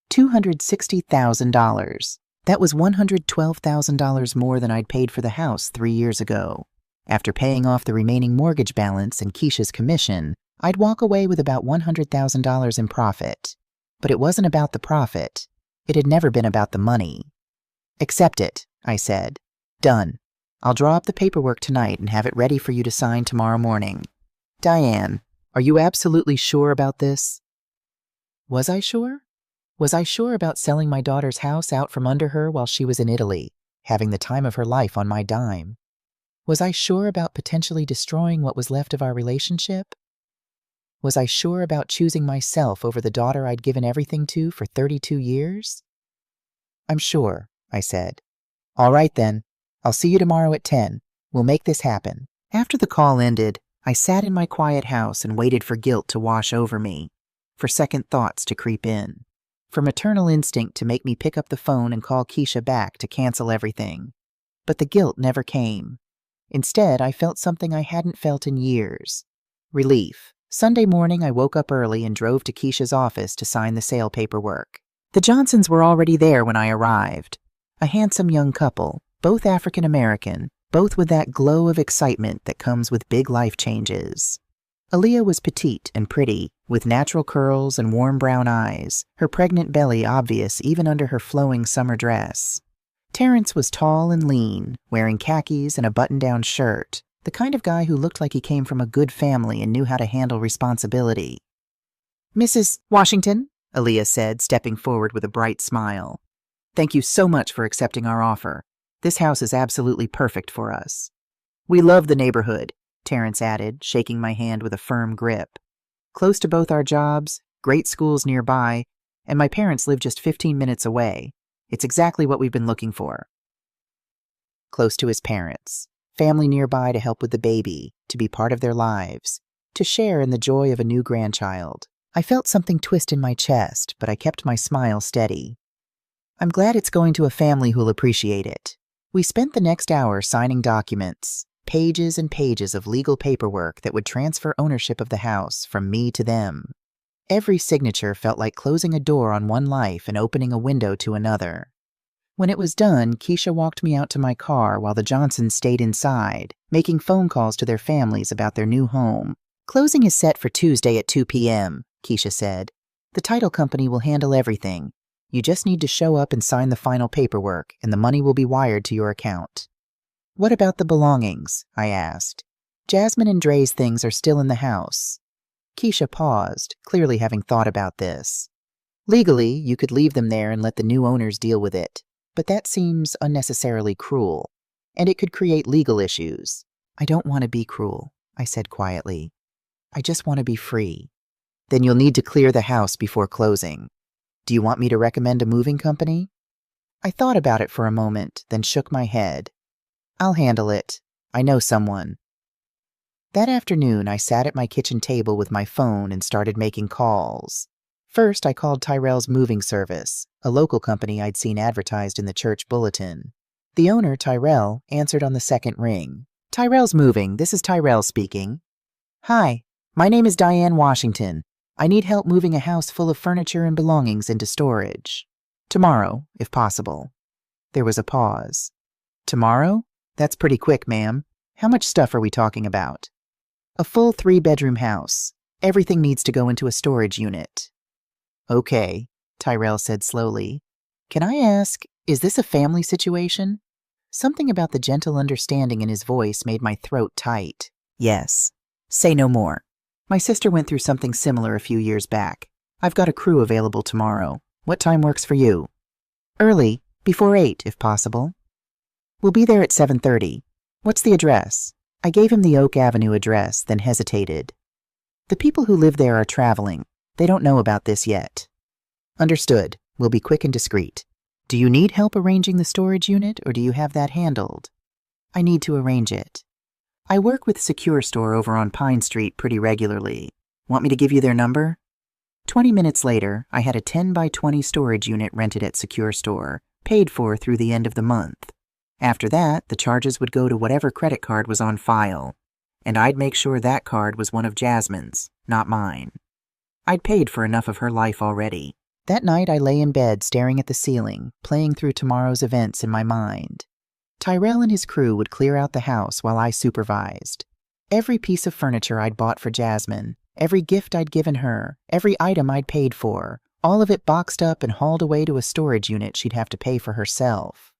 Speaker 1: $260,000. That was $112,000 more than I'd paid for the house 3 years ago. After paying off the remaining mortgage balance and Keisha's commission, I'd walk away with about $100,000 in profit. But it wasn't about the profit. It had never been about the money. Accept it, I said. Done. I'll draw up the paperwork tonight and have it ready for you to sign tomorrow morning. Diane, are you absolutely sure about this? Was I sure? Was I sure about selling my daughter's house out from under her while she was in Italy, having the time of her life on my dime? Was I sure about potentially destroying what was left of our relationship? Was I sure about choosing myself over the daughter I'd given everything to for 32 years? I'm sure, I said. All right then. I'll see you tomorrow at 10. We'll make this happen. After the call ended, I sat in my quiet house and waited for guilt to wash over me, for second thoughts to creep in, for maternal instinct to make me pick up the phone and call Keisha back to cancel everything. But the guilt never came. Instead, I felt something I hadn't felt in years. Relief. Sunday morning, I woke up early and drove to Keisha's office to sign the sale paperwork. The Johnsons were already there when I arrived. A handsome young couple, both African American, both with that glow of excitement that comes with big life changes. Aaliyah was petite and pretty, with natural curls and warm brown eyes, her pregnant belly obvious even under her flowing summer dress. Terrence was tall and lean, wearing khakis and a button-down shirt, the kind of guy who looked like he came from a good family and knew how to handle responsibility. Mrs. Washington, Aaliyah said, stepping forward with a bright smile. Thank you so much for accepting our offer. This house is absolutely perfect for us. We love the neighborhood, Terrence added, shaking my hand with a firm grip. Close to both our jobs, great schools nearby, and my parents live just 15 minutes away. It's exactly what we've been looking for. Close to his parents, family nearby to help with the baby, to be part of their lives, to share in the joy of a new grandchild. I felt something twist in my chest, but I kept my smile steady. I'm glad it's going to a family who'll appreciate it. We spent the next hour signing documents, pages and pages of legal paperwork that would transfer ownership of the house from me to them. Every signature felt like closing a door on one life and opening a window to another. When it was done, Keisha walked me out to my car while the Johnsons stayed inside, making phone calls to their families about their new home. Closing is set for Tuesday at 2 p.m., Keisha said. The title company will handle everything. You just need to show up and sign the final paperwork, and the money will be wired to your account. What about the belongings? I asked. Jasmine and Dre's things are still in the house. Keisha paused, clearly having thought about this. Legally, you could leave them there and let the new owners deal with it, but that seems unnecessarily cruel, and it could create legal issues. I don't want to be cruel, I said quietly. I just want to be free. Then you'll need to clear the house before closing. Do you want me to recommend a moving company? I thought about it for a moment, then shook my head. I'll handle it. I know someone. That afternoon, I sat at my kitchen table with my phone and started making calls. First, I called Tyrell's Moving Service, a local company I'd seen advertised in the church bulletin. The owner, Tyrell, answered on the second ring. Tyrell's Moving, this is Tyrell speaking. Hi, My name is Diane Washington. I need help moving a house full of furniture and belongings into storage. Tomorrow, if possible. There was a pause. Tomorrow? That's pretty quick, ma'am. How much stuff are we talking about? A full 3-bedroom house. Everything needs to go into a storage unit. Okay, Tyrell said slowly. Can I ask, is this a family situation? Something about the gentle understanding in his voice made my throat tight. Yes. Say no more. My sister went through something similar a few years back. I've got a crew available tomorrow. What time works for you? Early, before 8, if possible. We'll be there at 7:30. What's the address? I gave him the Oak Avenue address, then hesitated. The people who live there are traveling. They don't know about this yet. Understood. We'll be quick and discreet. Do you need help arranging the storage unit, or do you have that handled? I need to arrange it. I work with Secure Store over on Pine Street pretty regularly. Want me to give you their number? 20 minutes later, I had a 10 by 20 storage unit rented at Secure Store, paid for through the end of the month. After that, the charges would go to whatever credit card was on file, and I'd make sure that card was one of Jasmine's, not mine. I'd paid for enough of her life already. That night I lay in bed staring at the ceiling, playing through tomorrow's events in my mind. Tyrell and his crew would clear out the house while I supervised. Every piece of furniture I'd bought for Jasmine, every gift I'd given her, every item I'd paid for, all of it boxed up and hauled away to a storage unit she'd have to pay for herself.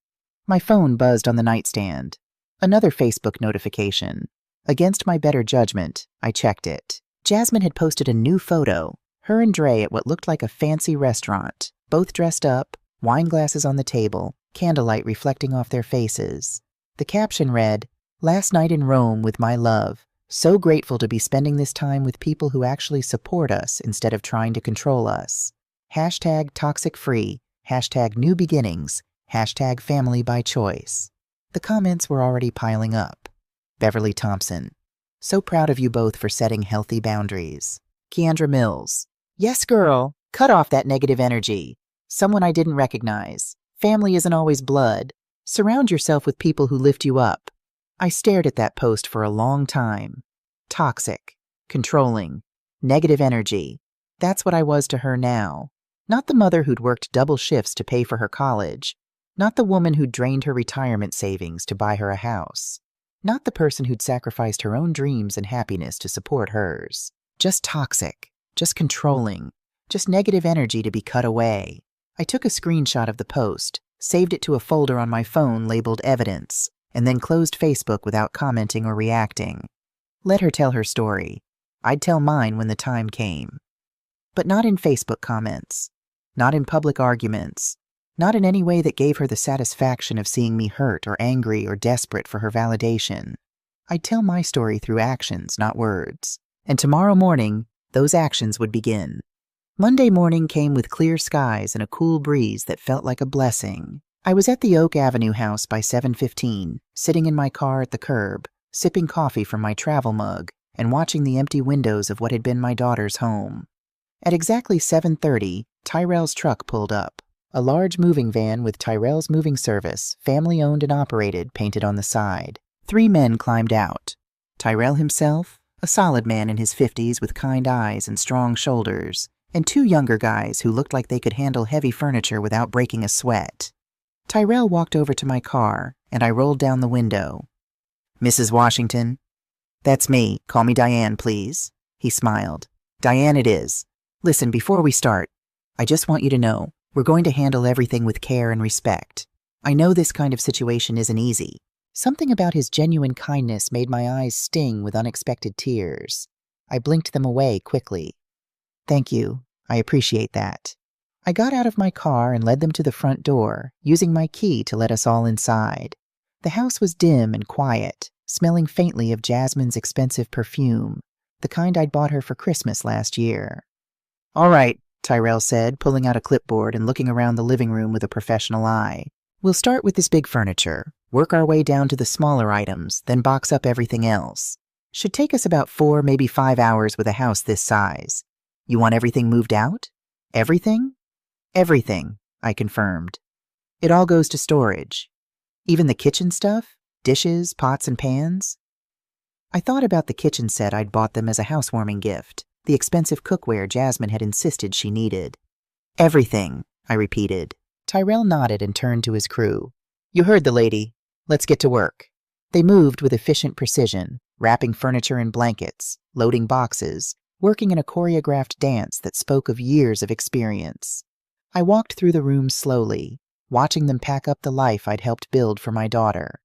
Speaker 1: My phone buzzed on the nightstand. Another Facebook notification. Against my better judgment, I checked it. Jasmine had posted a new photo, her and D.r.a.m.a at what looked like a fancy restaurant, both dressed up, wine glasses on the table, candlelight reflecting off their faces. The caption read, "Last night in Rome with my love. So grateful to be spending this time with people who actually support us instead of trying to control us. Hashtag toxic free, hashtag new beginnings, hashtag family by choice." The comments were already piling up. Beverly Thompson. So proud of you both for setting healthy boundaries. Keandra Mills. Yes, girl. Cut off that negative energy. Someone I didn't recognize. Family isn't always blood. Surround yourself with people who lift you up. I stared at that post for a long time. Toxic. Controlling. Negative energy. That's what I was to her now. Not the mother who'd worked double shifts to pay for her college. Not the woman who'd drained her retirement savings to buy her a house. Not the person who'd sacrificed her own dreams and happiness to support hers. Just toxic. Just controlling. Just negative energy to be cut away. I took a screenshot of the post, saved it to a folder on my phone labeled Evidence, and then closed Facebook without commenting or reacting. Let her tell her story. I'd tell mine when the time came. But not in Facebook comments. Not in public arguments. Not in any way that gave her the satisfaction of seeing me hurt or angry or desperate for her validation. I'd tell my story through actions, not words. And tomorrow morning, those actions would begin. Monday morning came with clear skies and a cool breeze that felt like a blessing. I was at the Oak Avenue house by 7:15, sitting in my car at the curb, sipping coffee from my travel mug, and watching the empty windows of what had been my daughter's home. At exactly 7:30, Tyrell's truck pulled up. A large moving van with Tyrell's Moving Service, family-owned and operated, painted on the side. 3 men climbed out. Tyrell himself, a solid man in his 50s with kind eyes and strong shoulders, and 2 younger guys who looked like they could handle heavy furniture without breaking a sweat. Tyrell walked over to my car, and I rolled down the window. "Mrs. Washington?" "That's me. Call me Diane, please." He smiled. "Diane it is. Listen, before we start, I just want you to know, we're going to handle everything with care and respect. I know this kind of situation isn't easy." Something about his genuine kindness made my eyes sting with unexpected tears. I blinked them away quickly. "Thank you. I appreciate that." I got out of my car and led them to the front door, using my key to let us all inside. The house was dim and quiet, smelling faintly of Jasmine's expensive perfume, the kind I'd bought her for Christmas last year. "All right," Tyrell said, pulling out a clipboard and looking around the living room with a professional eye. "We'll start with this big furniture, work our way down to the smaller items, then box up everything else. Should take us about 4, maybe 5 hours with a house this size. You want everything moved out? Everything?" "Everything," I confirmed. "It all goes to storage. Even the kitchen stuff? Dishes, pots, and pans?" I thought about the kitchen set I'd bought them as a housewarming gift, the expensive cookware Jasmine had insisted she needed. Everything, I repeated. Tyrell nodded and turned to his crew. You heard the lady. Let's get to work. They moved with efficient precision, wrapping furniture in blankets, loading boxes, working in a choreographed dance that spoke of years of experience. I walked through the rooms slowly, watching them pack up the life I'd helped build for my daughter.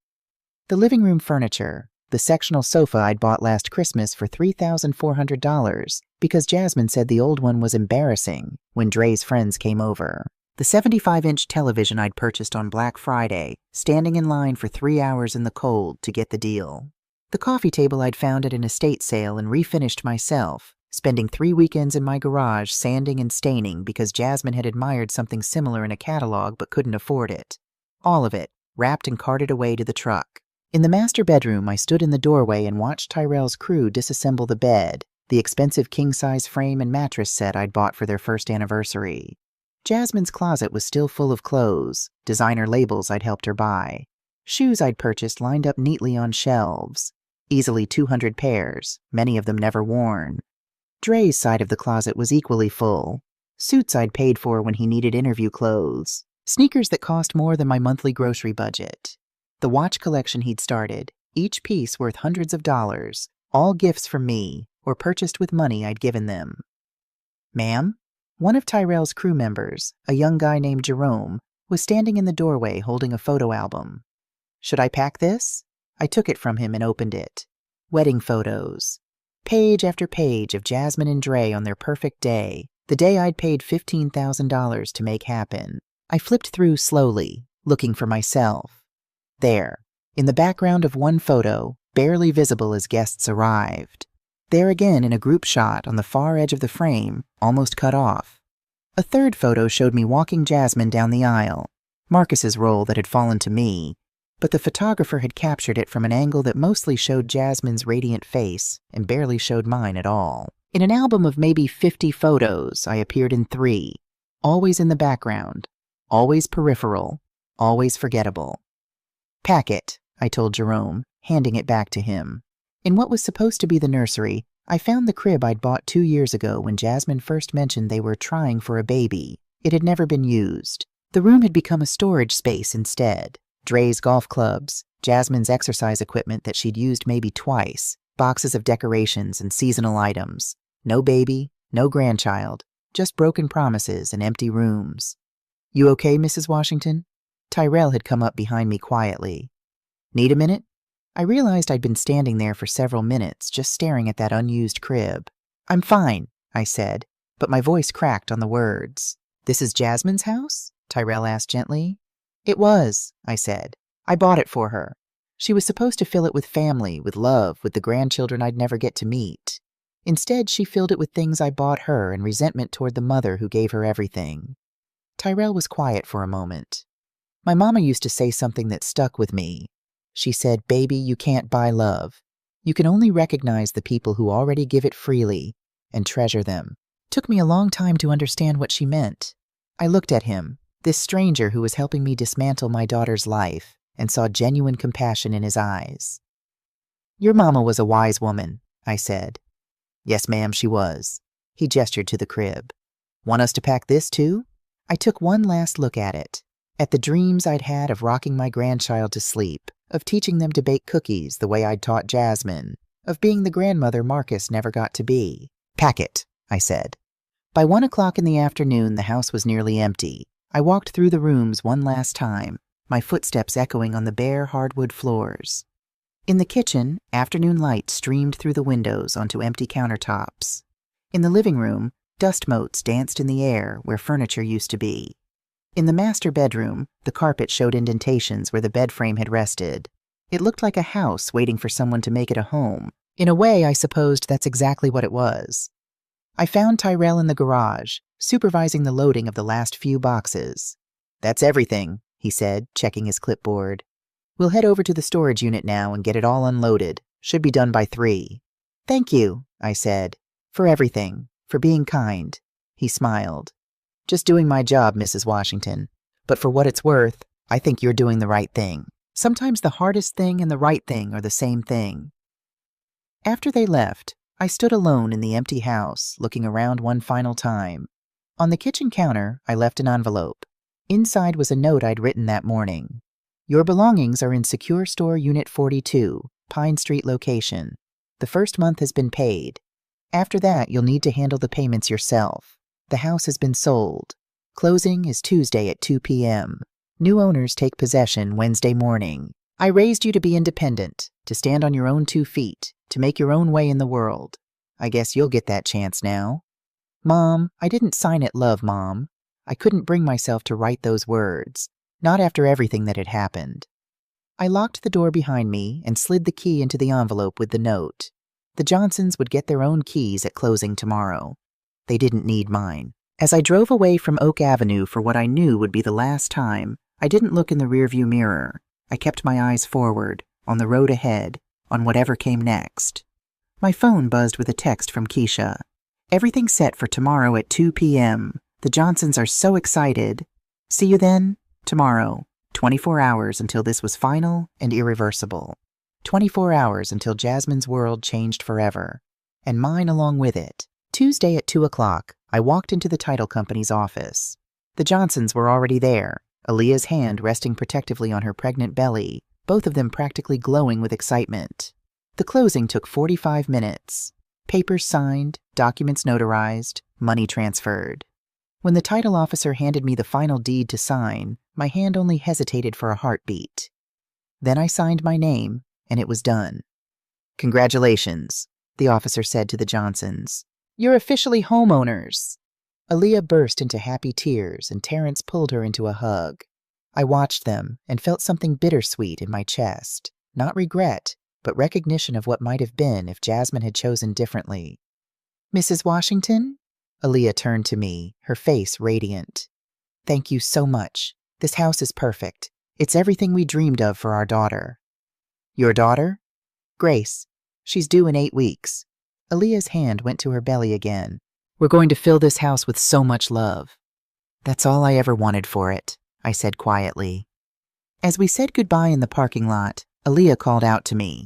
Speaker 1: The living room furniture, the sectional sofa I'd bought last Christmas for $3,400 because Jasmine said the old one was embarrassing when D.r.a.m.a's friends came over. The 75-inch television I'd purchased on Black Friday, standing in line for 3 hours in the cold to get the deal. The coffee table I'd found at an estate sale and refinished myself, spending 3 weekends in my garage sanding and staining because Jasmine had admired something similar in a catalog but couldn't afford it. All of it, wrapped and carted away to the truck. In the master bedroom, I stood in the doorway and watched Tyrell's crew disassemble the bed, the expensive king-size frame and mattress set I'd bought for their first anniversary. Jasmine's closet was still full of clothes, designer labels I'd helped her buy. Shoes I'd purchased lined up neatly on shelves. Easily 200 pairs, many of them never worn. D.r.a.m.a's side of the closet was equally full. Suits I'd paid for when he needed interview clothes. Sneakers that cost more than my monthly grocery budget. The watch collection he'd started, each piece worth hundreds of dollars, all gifts from me, or purchased with money I'd given them. Ma'am? One of Tyrell's crew members, a young guy named D.r.a.m.a, was standing in the doorway holding a photo album. Should I pack this? I took it from him and opened it. Wedding photos. Page after page of Jasmine and D.r.a.m.a on their perfect day, the day I'd paid $15,000 to make happen. I flipped through slowly, looking for myself. There, in the background of one photo, barely visible as guests arrived. There again in a group shot on the far edge of the frame, almost cut off. A third photo showed me walking Jasmine down the aisle, Marcus's role that had fallen to me, but the photographer had captured it from an angle that mostly showed Jasmine's radiant face and barely showed mine at all. In an album of maybe 50 photos, I appeared in 3, always in the background, always peripheral, always forgettable. Pack it, I told D.r.a.m.a, handing it back to him. In what was supposed to be the nursery, I found the crib I'd bought 2 years ago when Jasmine first mentioned they were trying for a baby. It had never been used. The room had become a storage space instead. D.r.a.m.a's golf clubs, Jasmine's exercise equipment that she'd used maybe twice, boxes of decorations and seasonal items. No baby, no grandchild, just broken promises and empty rooms. You okay, Mrs. Washington? Tyrell had come up behind me quietly. Need a minute? I realized I'd been standing there for several minutes, just staring at that unused crib. I'm fine, I said, but my voice cracked on the words. This is Jasmine's house? Tyrell asked gently. It was, I said. I bought it for her. She was supposed to fill it with family, with love, with the grandchildren I'd never get to meet. Instead, she filled it with things I bought her and resentment toward the mother who gave her everything. Tyrell was quiet for a moment. My mama used to say something that stuck with me. She said, "Baby, you can't buy love. You can only recognize the people who already give it freely and treasure them." Took me a long time to understand what she meant. I looked at him, this stranger who was helping me dismantle my daughter's life, and saw genuine compassion in his eyes. Your mama was a wise woman, I said. Yes, ma'am, she was. He gestured to the crib. Want us to pack this too? I took one last look at it, at the dreams I'd had of rocking my grandchild to sleep, of teaching them to bake cookies the way I'd taught Jasmine, of being the grandmother Marcus never got to be. Pack it, I said. By 1 o'clock in the afternoon, the house was nearly empty. I walked through the rooms one last time, my footsteps echoing on the bare hardwood floors. In the kitchen, afternoon light streamed through the windows onto empty countertops. In the living room, dust motes danced in the air where furniture used to be. In the master bedroom, the carpet showed indentations where the bed frame had rested. It looked like a house waiting for someone to make it a home. In a way, I supposed that's exactly what it was. I found Tyrell in the garage, supervising the loading of the last few boxes. That's everything, he said, checking his clipboard. We'll head over to the storage unit now and get it all unloaded. Should be done by 3. Thank you, I said, for everything, for being kind. He smiled. Just doing my job, Mrs. Washington. But for what it's worth, I think you're doing the right thing. Sometimes the hardest thing and the right thing are the same thing. After they left, I stood alone in the empty house, looking around one final time. On the kitchen counter, I left an envelope. Inside was a note I'd written that morning. Your belongings are in Secure Store Unit 42, Pine Street location. The first month has been paid. After that, you'll need to handle the payments yourself. The house has been sold. Closing is Tuesday at 2 p.m. New owners take possession Wednesday morning. I raised you to be independent, to stand on your own 2 feet, to make your own way in the world. I guess you'll get that chance now. Mom, I didn't sign it love, Mom. I couldn't bring myself to write those words, not after everything that had happened. I locked the door behind me and slid the key into the envelope with the note. The Johnsons would get their own keys at closing tomorrow. They didn't need mine. As I drove away from Oak Avenue for what I knew would be the last time, I didn't look in the rearview mirror. I kept my eyes forward, on the road ahead, on whatever came next. My phone buzzed with a text from Keisha. Everything set for tomorrow at 2 p.m. The Johnsons are so excited. See you then, tomorrow. 24 hours until this was final and irreversible. 24 hours until Jasmine's world changed forever, and mine along with it. Tuesday at 2 o'clock, I walked into the title company's office. The Johnsons were already there, Aaliyah's hand resting protectively on her pregnant belly, both of them practically glowing with excitement. The closing took 45 minutes. Papers signed, documents notarized, money transferred. When the title officer handed me the final deed to sign, my hand only hesitated for a heartbeat. Then I signed my name, and it was done. Congratulations, the officer said to the Johnsons. You're officially homeowners. Aaliyah burst into happy tears, and Terrence pulled her into a hug. I watched them and felt something bittersweet in my chest. Not regret, but recognition of what might have been if Jasmine had chosen differently. Mrs. Washington? Aaliyah turned to me, her face radiant. Thank you so much. This house is perfect. It's everything we dreamed of for our daughter. Your daughter? Grace. She's due in 8 weeks. Aaliyah's hand went to her belly again. We're going to fill this house with so much love. That's all I ever wanted for it, I said quietly. As we said goodbye in the parking lot, Aaliyah called out to me.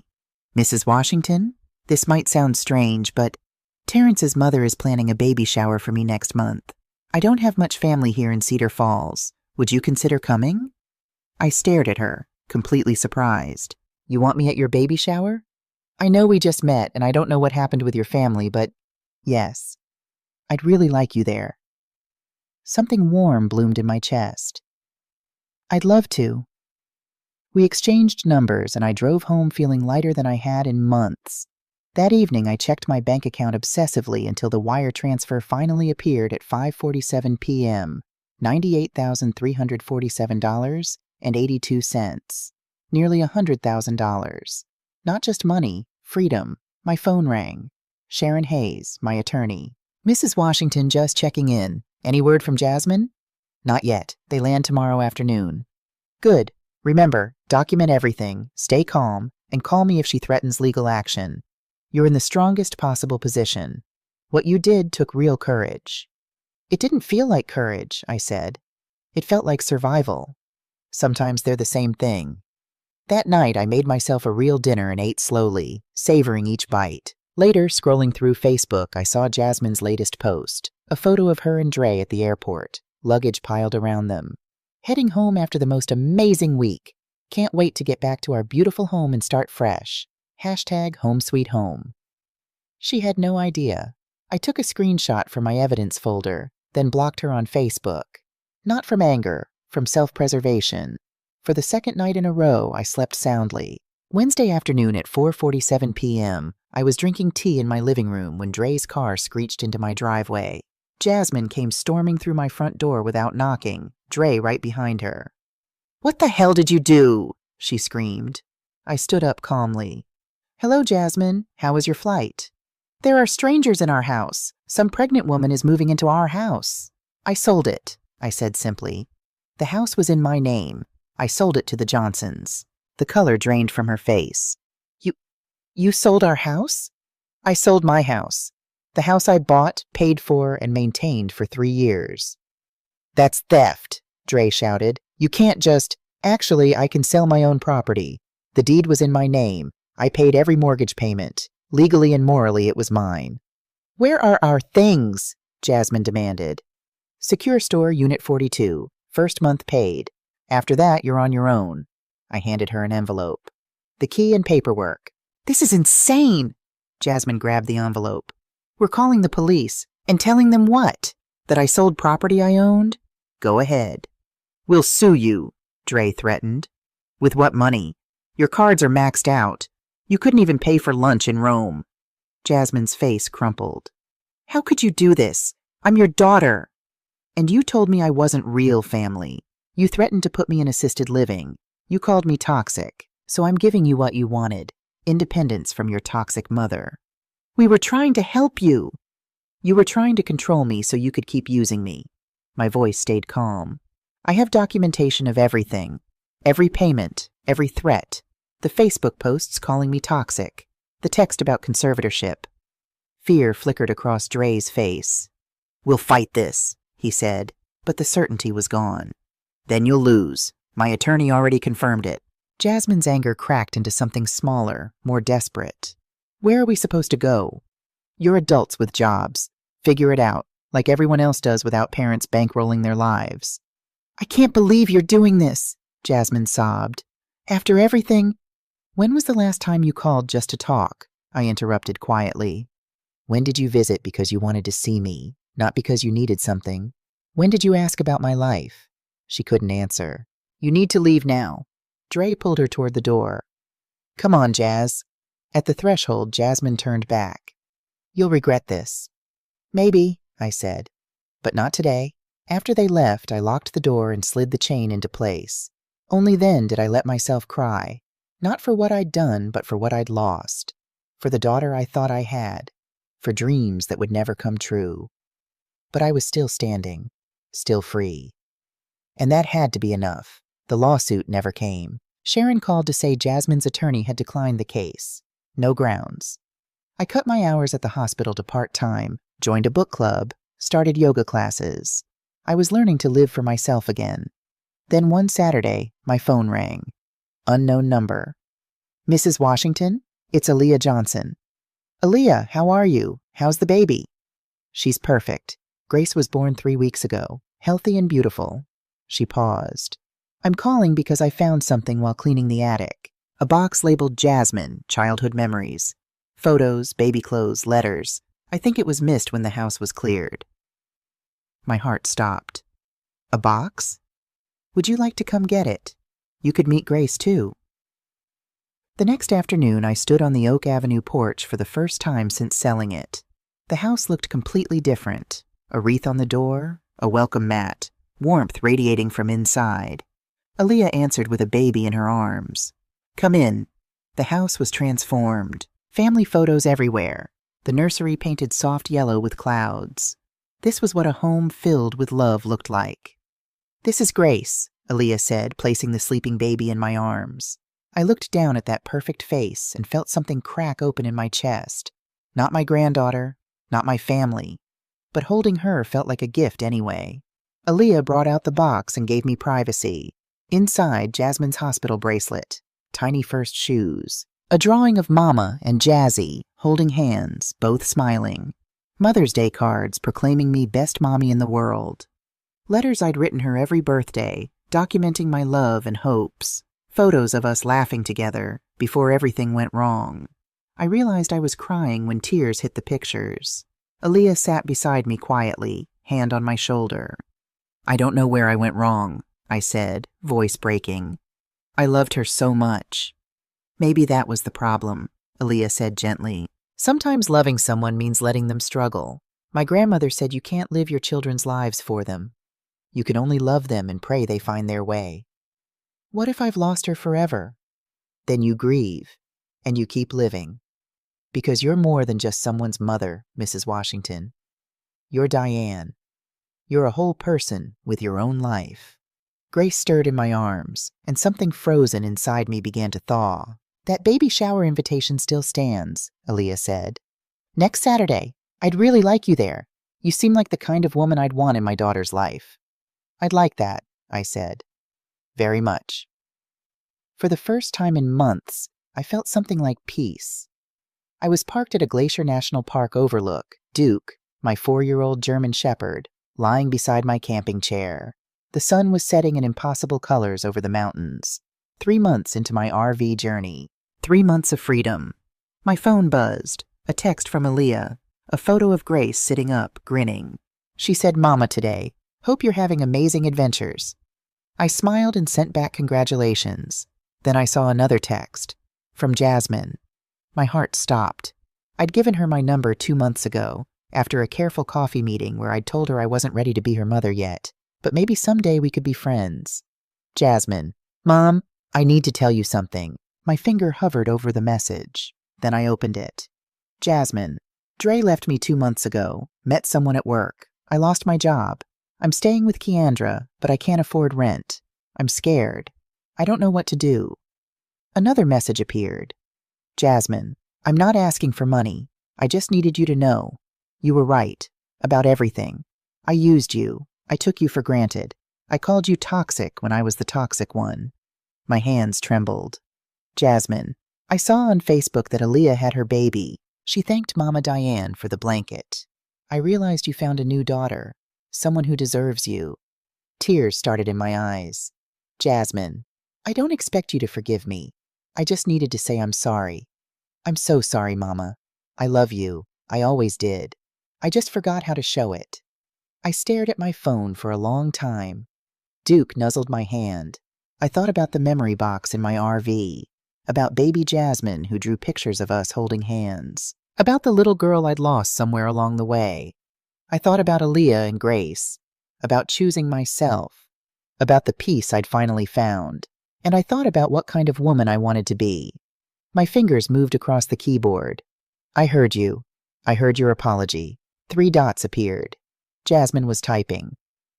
Speaker 1: Mrs. Washington? This might sound strange, but Terrence's mother is planning a baby shower for me next month. I don't have much family here in Cedar Falls. Would you consider coming? I stared at her, completely surprised. You want me at your baby shower? I know we just met and I don't know what happened with your family, but yes, I'd really like you there. Something warm bloomed in my chest. I'd love to. We exchanged numbers and I drove home feeling lighter than I had in months. That evening, I checked my bank account obsessively until the wire transfer finally appeared at 5:47 p.m., $98,347.82. Nearly $100,000. Not just money, freedom. My phone rang. Sharon Hayes, my attorney. Mrs. Washington just checking in. Any word from Jasmine? Not yet. They land tomorrow afternoon. Good. Remember, document everything, stay calm, and call me if she threatens legal action. You're in the strongest possible position. What you did took real courage. It didn't feel like courage, I said. It felt like survival. Sometimes they're the same thing. That night, I made myself a real dinner and ate slowly, savoring each bite. Later, scrolling through Facebook, I saw Jasmine's latest post, a photo of her and Dre at the airport, luggage piled around them. Heading home after the most amazing week. Can't wait to get back to our beautiful home and start fresh. #HomeSweetHome. She had no idea. I took a screenshot from my evidence folder, then blocked her on Facebook. Not from anger, from self-preservation. For the second night in a row, I slept soundly. Wednesday afternoon at 4:47 p.m., I was drinking tea in my living room when Dre's car screeched into my driveway. Jasmine came storming through my front door without knocking, Dre right behind her. "What the hell did you do?" she screamed. I stood up calmly. "Hello, Jasmine. How was your flight?" "There are strangers in our house. Some pregnant woman is moving into our house." "I sold it," I said simply. The house was in my name. I sold it to the Johnsons. The color drained from her face. You sold our house?" "I sold my house. The house I bought, paid for, and maintained for 3 years. "That's theft," Dre shouted. "You can't just— Actually, I can sell my own property. The deed was in my name. I paid every mortgage payment. Legally and morally, it was mine. Where are our things? Jasmine demanded. Secure Store, Unit 42. First month paid. After that, you're on your own. I handed her an envelope. The key and paperwork. This is insane! Jasmine grabbed the envelope. We're calling the police. And telling them what? That I sold property I owned? Go ahead. We'll sue you, Dre threatened. With what money? Your cards are maxed out. You couldn't even pay for lunch in Rome. Jasmine's face crumpled. How could you do this? I'm your daughter. And you told me I wasn't real family. You threatened to put me in assisted living. You called me toxic. So I'm giving you what you wanted. Independence from your toxic mother. We were trying to help you. You were trying to control me so you could keep using me. My voice stayed calm. I have documentation of everything. Every payment, every threat. The Facebook posts calling me toxic. The text about conservatorship. Fear flickered across Dre's face. We'll fight this, he said, but the certainty was gone. Then you'll lose. My attorney already confirmed it. Jasmine's anger cracked into something smaller, more desperate. Where are we supposed to go? You're adults with jobs. Figure it out, like everyone else does without parents bankrolling their lives. I can't believe you're doing this, Jasmine sobbed. After everything... When was the last time you called just to talk? I interrupted quietly. When did you visit because you wanted to see me, not because you needed something? When did you ask about my life? She couldn't answer. You need to leave now. Dre pulled her toward the door. Come on, Jazz. At the threshold, Jasmine turned back. You'll regret this. Maybe, I said. But not today. After they left, I locked the door and slid the chain into place. Only then did I let myself cry. Not for what I'd done, but for what I'd lost. For the daughter I thought I had. For dreams that would never come true. But I was still standing. Still free. And that had to be enough. The lawsuit never came. Sharon called to say Jasmine's attorney had declined the case. No grounds. I cut my hours at the hospital to part-time, joined a book club, started yoga classes. I was learning to live for myself again. Then one Saturday, my phone rang. Unknown number. Mrs. Washington? It's Aaliyah Johnson. Aaliyah, how are you? How's the baby? She's perfect. Grace was born 3 weeks ago, healthy and beautiful. She paused. I'm calling because I found something while cleaning the attic. A box labeled Jasmine, Childhood Memories. Photos, baby clothes, letters. I think it was missed when the house was cleared. My heart stopped. A box? Would you like to come get it? You could meet Grace, too. The next afternoon, I stood on the Oak Avenue porch for the first time since selling it. The house looked completely different. A wreath on the door, a welcome mat, warmth radiating from inside. Aaliyah answered with a baby in her arms. Come in. The house was transformed. Family photos everywhere. The nursery painted soft yellow with clouds. This was what a home filled with love looked like. This is Grace, Aaliyah said, placing the sleeping baby in my arms. I looked down at that perfect face and felt something crack open in my chest. Not my granddaughter, not my family, but holding her felt like a gift anyway. Aaliyah brought out the box and gave me privacy. Inside, Jasmine's hospital bracelet, tiny first shoes, a drawing of Mama and Jazzy, holding hands, both smiling. Mother's Day cards proclaiming me best mommy in the world. Letters I'd written her every birthday, documenting my love and hopes. Photos of us laughing together before everything went wrong. I realized I was crying when tears hit the pictures. Aaliyah sat beside me quietly, hand on my shoulder. I don't know where I went wrong, I said, voice breaking. I loved her so much. Maybe that was the problem, Aaliyah said gently. Sometimes loving someone means letting them struggle. My grandmother said you can't live your children's lives for them. You can only love them and pray they find their way. What if I've lost her forever? Then you grieve, and you keep living. Because you're more than just someone's mother, Mrs. Washington. You're Diane. You're a whole person with your own life. Grace stirred in my arms, and something frozen inside me began to thaw. That baby shower invitation still stands, Aaliyah said. Next Saturday. I'd really like you there. You seem like the kind of woman I'd want in my daughter's life. I'd like that, I said. Very much. For the first time in months, I felt something like peace. I was parked at a Glacier National Park overlook, Duke, my 4-year-old German Shepherd, lying beside my camping chair. The sun was setting in impossible colors over the mountains. 3 months into my RV journey. 3 months of freedom. My phone buzzed. A text from Aaliyah. A photo of Grace sitting up, grinning. She said, "Mama today. Hope you're having amazing adventures." I smiled and sent back congratulations. Then I saw another text. From Jasmine. My heart stopped. I'd given her my number 2 months ago, after a careful coffee meeting where I'd told her I wasn't ready to be her mother yet, but maybe someday we could be friends. Jasmine. "Mom, I need to tell you something." My finger hovered over the message. Then I opened it. Jasmine. "Dre left me 2 months ago. Met someone at work. I lost my job. I'm staying with Keandra, but I can't afford rent. I'm scared. I don't know what to do." Another message appeared. Jasmine. "I'm not asking for money. I just needed you to know. You were right. About everything. I used you. I took you for granted. I called you toxic when I was the toxic one." My hands trembled. Jasmine. "I saw on Facebook that Aaliyah had her baby. She thanked Mama Diane for the blanket. I realized you found a new daughter. Someone who deserves you." Tears started in my eyes. Jasmine. "I don't expect you to forgive me. I just needed to say I'm sorry. I'm so sorry, Mama. I love you. I always did. I just forgot how to show it." I stared at my phone for a long time. Duke nuzzled my hand. I thought about the memory box in my RV, about baby Jasmine who drew pictures of us holding hands, about the little girl I'd lost somewhere along the way. I thought about Aaliyah and Grace, about choosing myself, about the peace I'd finally found, and I thought about what kind of woman I wanted to be. My fingers moved across the keyboard. "I heard you. I heard your apology." 3 dots appeared. Jasmine was typing.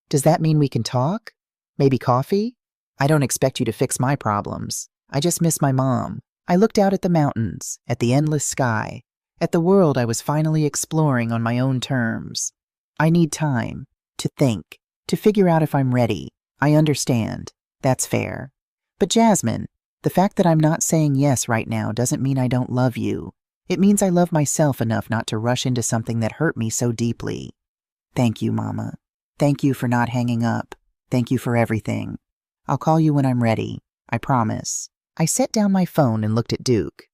Speaker 1: "Does that mean we can talk? Maybe coffee? I don't expect you to fix my problems. I just miss my mom." I looked out at the mountains, at the endless sky, at the world I was finally exploring on my own terms. I need time to think, to figure out if I'm ready. I understand. That's fair. But Jasmine, the fact that I'm not saying yes right now doesn't mean I don't love you. It means I love myself enough not to rush into something that hurt me so deeply. Thank you, Mama. Thank you for not hanging up. Thank you for everything. I'll call you when I'm ready. I promise. I set down my phone and looked at Duke.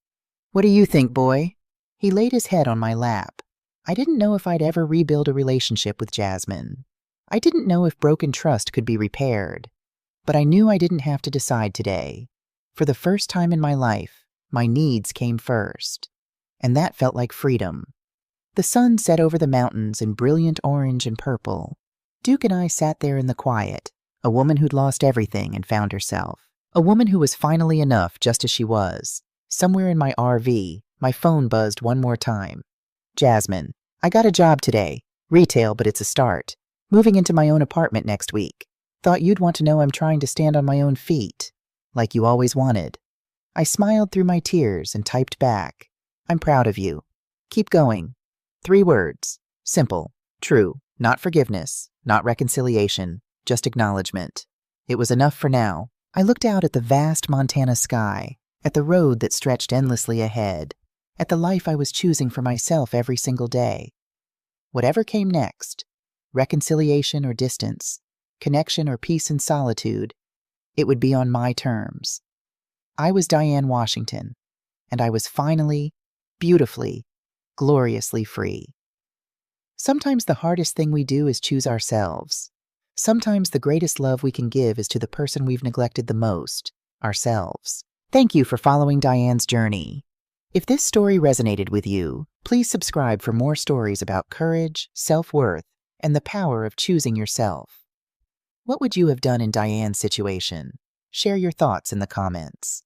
Speaker 1: "What do you think, boy?" He laid his head on my lap. I didn't know if I'd ever rebuild a relationship with Jasmine. I didn't know if broken trust could be repaired. But I knew I didn't have to decide today. For the first time in my life, my needs came first. And that felt like freedom. The sun set over the mountains in brilliant orange and purple. Duke and I sat there in the quiet, a woman who'd lost everything and found herself. A woman who was finally enough just as she was. Somewhere in my RV, my phone buzzed one more time. Jasmine, I got a job today. Retail, but it's a start. Moving into my own apartment next week. Thought you'd want to know I'm trying to stand on my own feet. Like you always wanted. I smiled through my tears and typed back. I'm proud of you. Keep going. 3 words. Simple. True. Not forgiveness. Not reconciliation. Just acknowledgement. It was enough for now. I looked out at the vast Montana sky, at the road that stretched endlessly ahead, at the life I was choosing for myself every single day. Whatever came next, reconciliation or distance, connection or peace and solitude, it would be on my terms. I was Diane Washington, and I was finally, beautifully, gloriously free. Sometimes the hardest thing we do is choose ourselves. Sometimes the greatest love we can give is to the person we've neglected the most, ourselves. Thank you for following Diane's journey. If this story resonated with you, please subscribe for more stories about courage, self-worth, and the power of choosing yourself. What would you have done in Diane's situation? Share your thoughts in the comments.